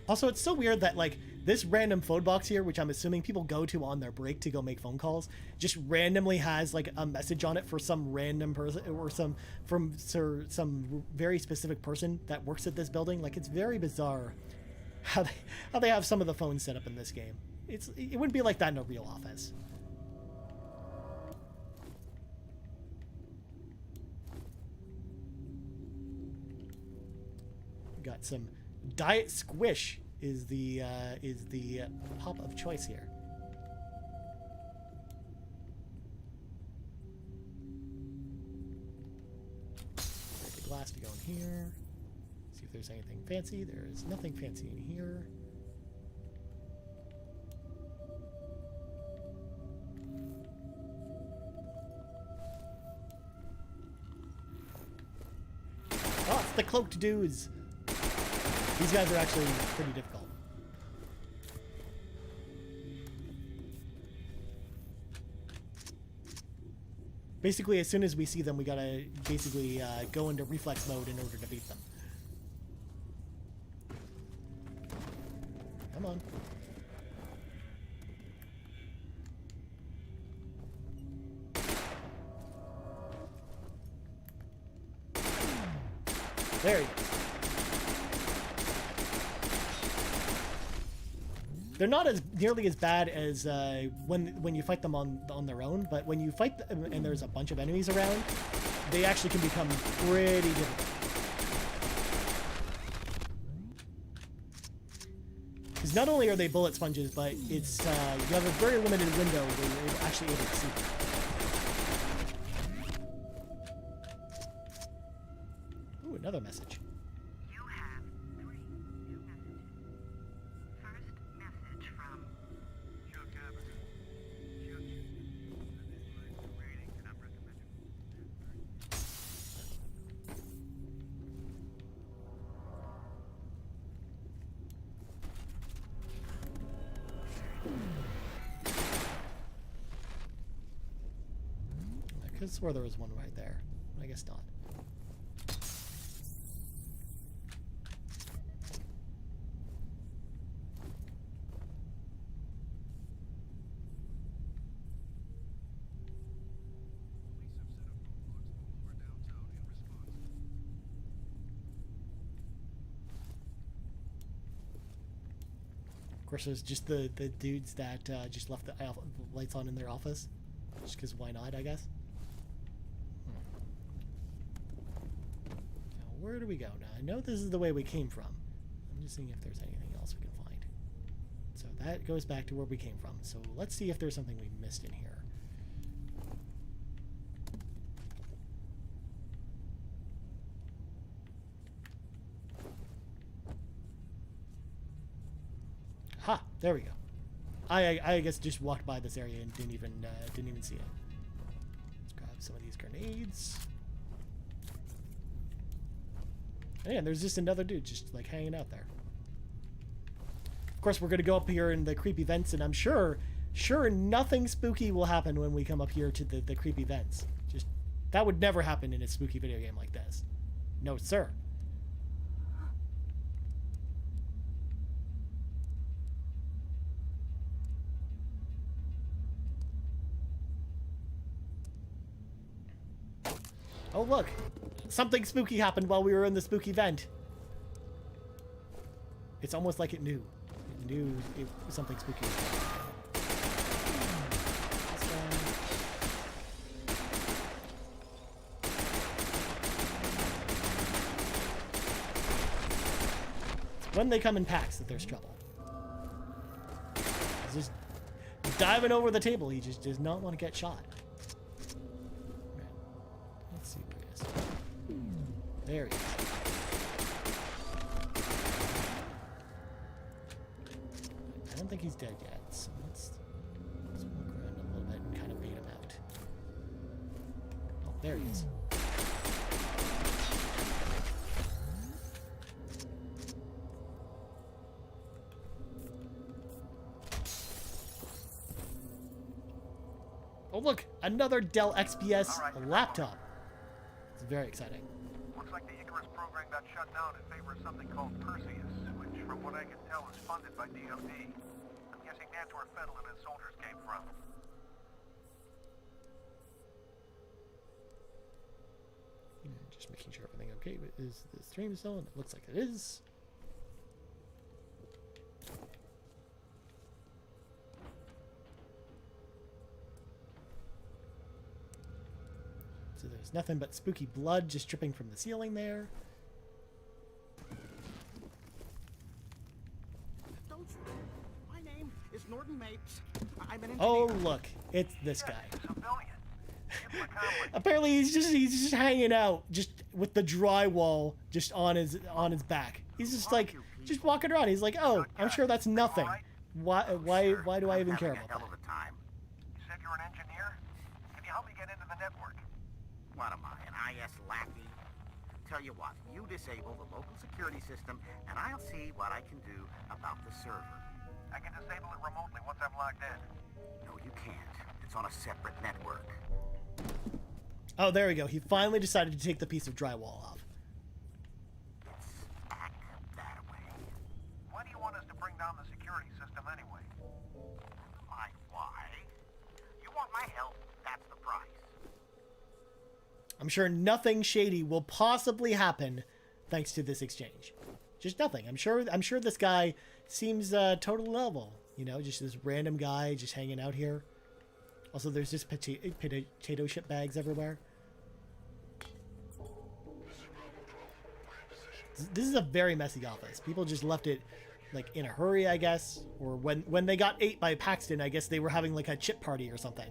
Also, it's so weird that, like, this random phone box here, which I'm assuming people go to on their break to go make phone calls, just randomly has, like, a message on it for some random person, or some very specific person that works at this building. Like, it's very bizarre how they have some of the phones set up in this game. It wouldn't be like that in a real office. We got some Diet Squish is the pop of choice here. Get the glass to go in here. See if there's anything fancy. There is nothing fancy in here. Oh, it's the cloaked dudes. These guys are actually pretty difficult. Basically, as soon as we see them, we gotta basically go into reflex mode in order to beat them. Come on. There you go. They're not as nearly as bad as when you fight them on their own, but when you fight them and there's a bunch of enemies around, they actually can become pretty difficult. Because not only are they bullet sponges, but it's you have a very limited window where you're actually able to see them. Ooh, another message. You have 3 new messages. First message from Chuck Abbott. Chuck, this is the rating, and I'm recommending. I could swear there was one right there. I guess not. Of course, there's just the dudes that just left the lights on in their office. Just because why not, I guess. Now, where do we go now? I know this is the way we came from. I'm just seeing if there's anything else we can find. So that goes back to where we came from. So let's see if there's something we missed in here. Ha! There we go. I guess just walked by this area and didn't even see it. Let's grab some of these grenades. And yeah, there's just another dude just like hanging out there. Of course, we're gonna go up here in the creepy vents, and I'm sure nothing spooky will happen when we come up here to the creepy vents. Just that would never happen in a spooky video game like this. No, sir. Oh, look. Something spooky happened while we were in the spooky vent. It's almost like it knew. It knew something spooky. It's when they come in packs that there's trouble. He's just diving over the table. He just does not want to get shot. There he is. don't think he's dead yet, so let's walk around a little bit and kind of bait him out. Oh, there he is. Oh look, another Dell XPS laptop. It's very exciting. Looks like the Icarus program got shut down in favor of something called Perseus, which, from what I can tell, is funded by DoD. I'm guessing that's where Fettel and his soldiers came from. Just making sure everything okay. Is the stream still? It looks like it is. So there's nothing but spooky blood just dripping from the ceiling there. Don't you? My name is Norton Mapes. I'm an engineer. Oh look, it's this guy. Civilian. Apparently he's just hanging out, just with the drywall just on his back. He's just like just walking around. He's like, oh, I'm sure that's nothing. Why do I even care about that? You said you're an engineer? Can you help me get into the network? What am I, an IS lackey? Tell you what, you disable the local security system, and I'll see what I can do about the server. I can disable it remotely once I'm logged in. No, you can't. It's on a separate network. Oh, there we go. He finally decided to take the piece of drywall off. It's back that way. Why do you want us to bring down the security system anyway? Why? You want my help? That's the price. I'm sure nothing shady will possibly happen thanks to this exchange. Just nothing. I'm sure this guy seems totally level. You know, just this random guy just hanging out here. Also, there's just potato chip bags everywhere. This is a very messy office. People just left it like in a hurry, I guess, or when they got ate by Paxton, I guess they were having like a chip party or something.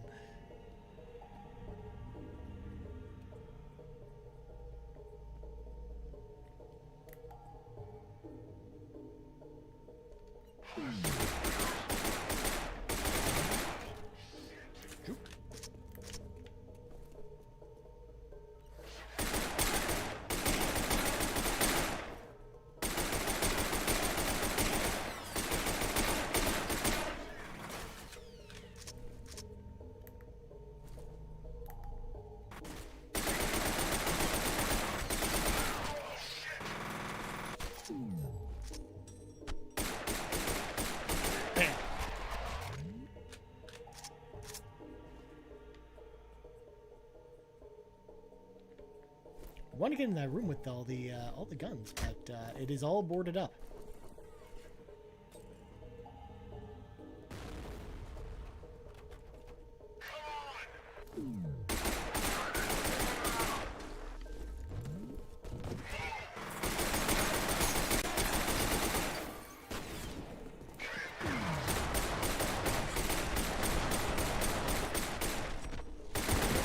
I want to get in that room with all the guns, but it is all boarded up.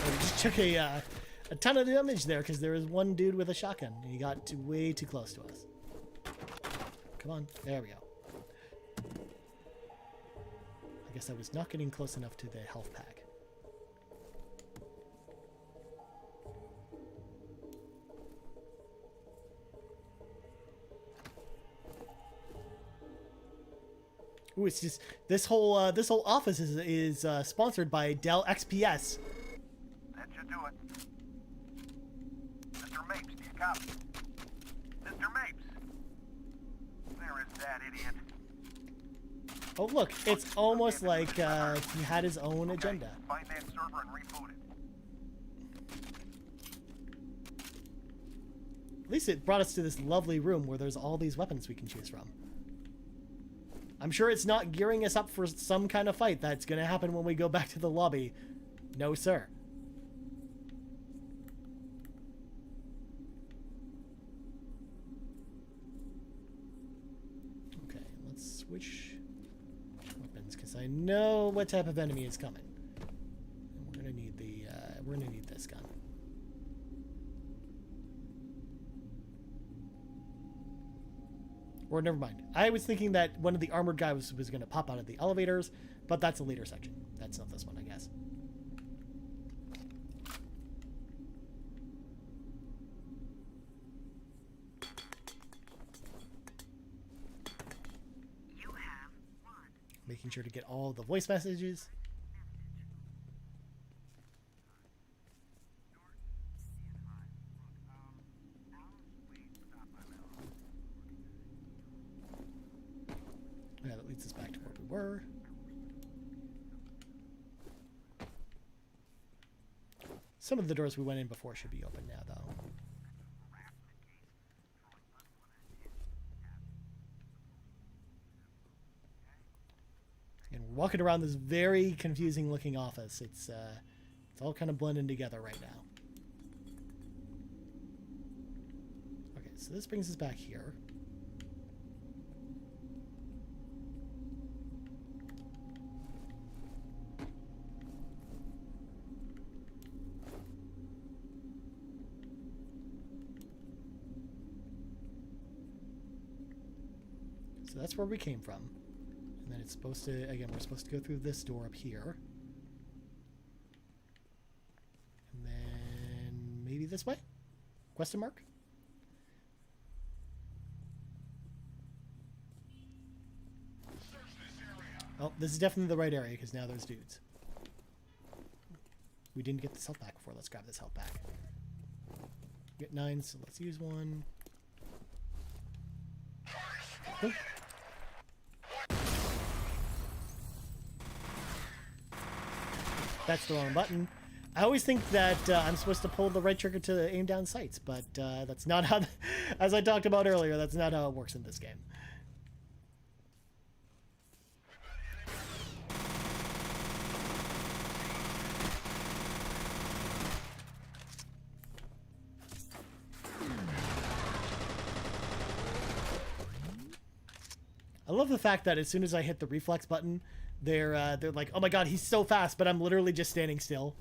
I just took a ton of damage there because there was one dude with a shotgun and he got way too close to us. Come on, there we go. I guess I was not getting close enough to the health pack. Ooh, it's just this whole office is sponsored by Dell XPS. That should do it. Mr. Mapes, do you copy? Mr. Mapes! There is that idiot. Oh look, it's almost like he had his own agenda. Find that server and reboot it. At least it brought us to this lovely room where there's all these weapons we can choose from. I'm sure it's not gearing us up for some kind of fight that's going to happen when we go back to the lobby. No, sir. Okay, let's switch weapons because I know what type of enemy is coming. And we're going to need we're going to need this gun. Or never mind. I was thinking that one of the armored guys was going to pop out of the elevators, but that's a later section. That's not this one, I guess. You have one. Making sure to get all the voice messages. Yeah, that leads us back to where we were. Some of the doors we went in before should be open now, though. And we're walking around this very confusing looking office. It's all kind of blending together right now. Okay, so this brings us back here. So that's where we came from. And then it's supposed to, again, we're supposed to go through this door up here. And then maybe this way? Question mark? Oh, this is definitely the right area because now there's dudes. We didn't get this health back before. Let's grab this health back. Get 9, so let's use 1. Oh. That's the wrong button. I always think that I'm supposed to pull the right trigger to aim down sights, but that's not how, as I talked about earlier, that's not how it works in this game. I love the fact that as soon as I hit the reflex button, they're like, oh my god, he's so fast, but I'm literally just standing still.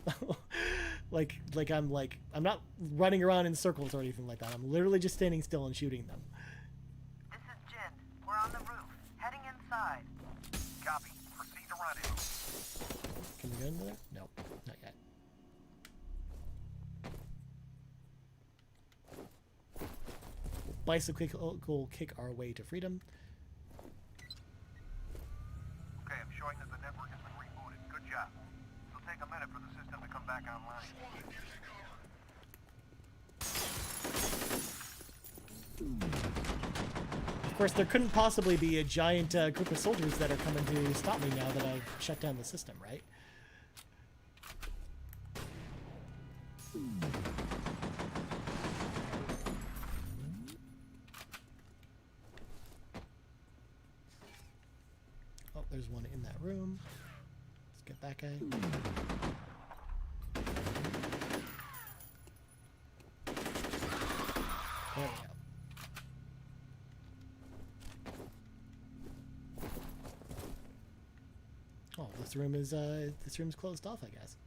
I'm not running around in circles or anything like that. I'm literally just standing still and shooting them. This is Jin. We're on the roof, heading inside. Copy. Proceed to rendezvous. Can we go into there? No, not yet. Bicycle kick our way to freedom. Okay, I'm showing that the network has been rebooted. Good job. It'll take a minute for the system to come back online. Of course, there couldn't possibly be a giant group of soldiers that are coming to stop me now that I've shut down the system, right? Oh, there's one in that room. Let's get that guy. There we go. Oh, this room's closed off, I guess.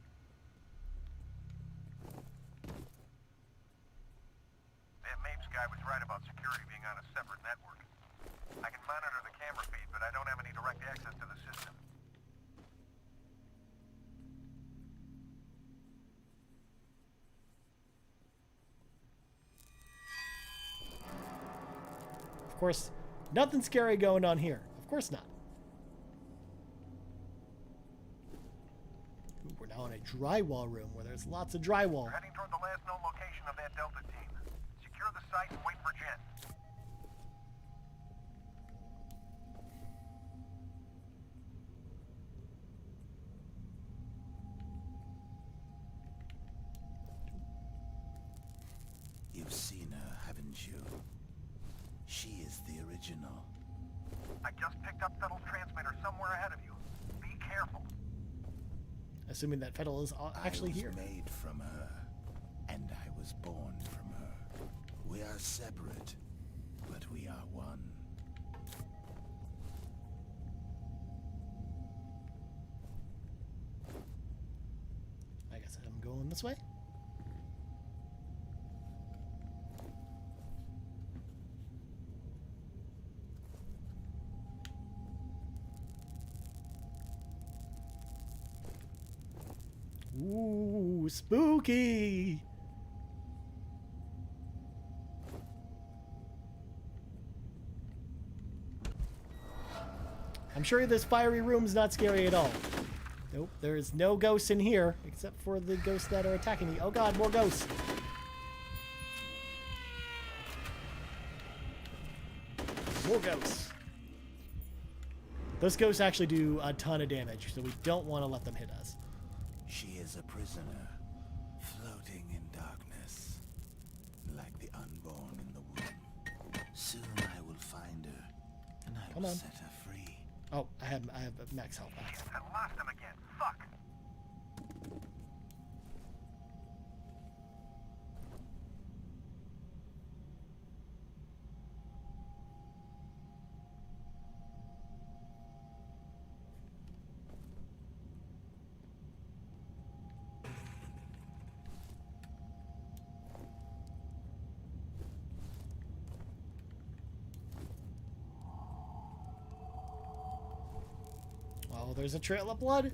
That Mapes guy was right about security being on a separate network. I can monitor the camera feed, but I don't have any direct access to the system. Of course, nothing scary going on here. Of course not. Ooh, we're now in a drywall room where there's lots of drywall. We're heading toward the last known location of that Delta team. Secure the site and wait for Jen. You've seen her, haven't you? She is the original. I just picked up Federal's transmitter somewhere ahead of you. Be careful. Assuming that Federal is actually I was here. made from her, and I was born from her. We are separate, but we are one. I guess I'm going this way. Ooh, spooky. I'm sure this fiery room's not scary at all. Nope, there's no ghosts in here, except for the ghosts that are attacking me. Oh god, more ghosts. More ghosts. Those ghosts actually do a ton of damage, so we don't want to let them hit us. She is a prisoner, floating in darkness, like the unborn in the womb. Soon I will find her, and I will set her free. Oh, I have max health back. I lost him again. Fuck. Oh, there's a trail of blood.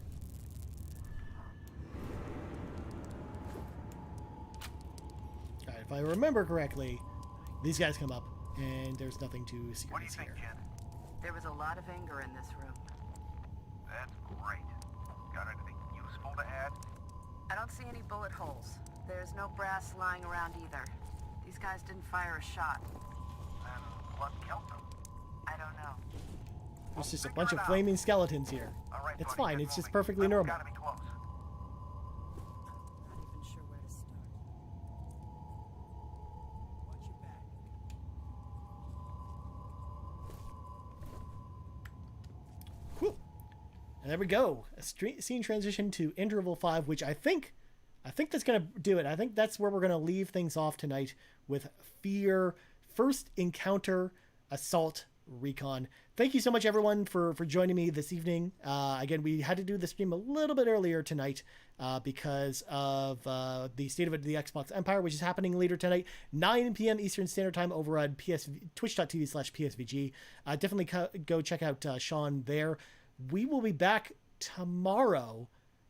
Alright, if I remember correctly, these guys come up, and there's nothing to secret What do you think, here. Jen? There was a lot of anger in this room. That's great. Got anything useful to add? I don't see any bullet holes. There's no brass lying around either. These guys didn't fire a shot. Then what killed them? I don't know. There's just a bunch of flaming skeletons here. All right, It's buddy, fine, get it's just moving. perfectly I've normal. gotta be close. Not even sure where to start. Watch your back. Whew. And there we go. A scene transition to interval 5, which I think that's gonna do it. I think that's where we're gonna leave things off tonight with F.E.A.R. First Encounter Assault Recon. Thank you so much, everyone, for joining me this evening. Again, we had to do the stream a little bit earlier tonight because of the State of the Xbox Empire, which is happening later tonight, 9 p.m. Eastern Standard Time over on twitch.tv/PSVG. Definitely go check out Sean there. We will be back tomorrow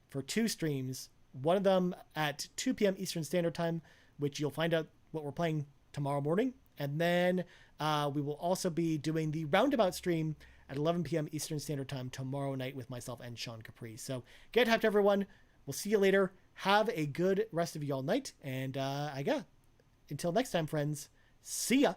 for 2 streams. One of them at 2 p.m. Eastern Standard Time, which you'll find out what we're playing tomorrow morning. And then we will also be doing the Roundabout stream at 11 p.m. Eastern Standard Time tomorrow night with myself and Sean Capri. So get hyped, everyone. We'll see you later. Have a good rest of y'all night. And until next time, friends, see ya.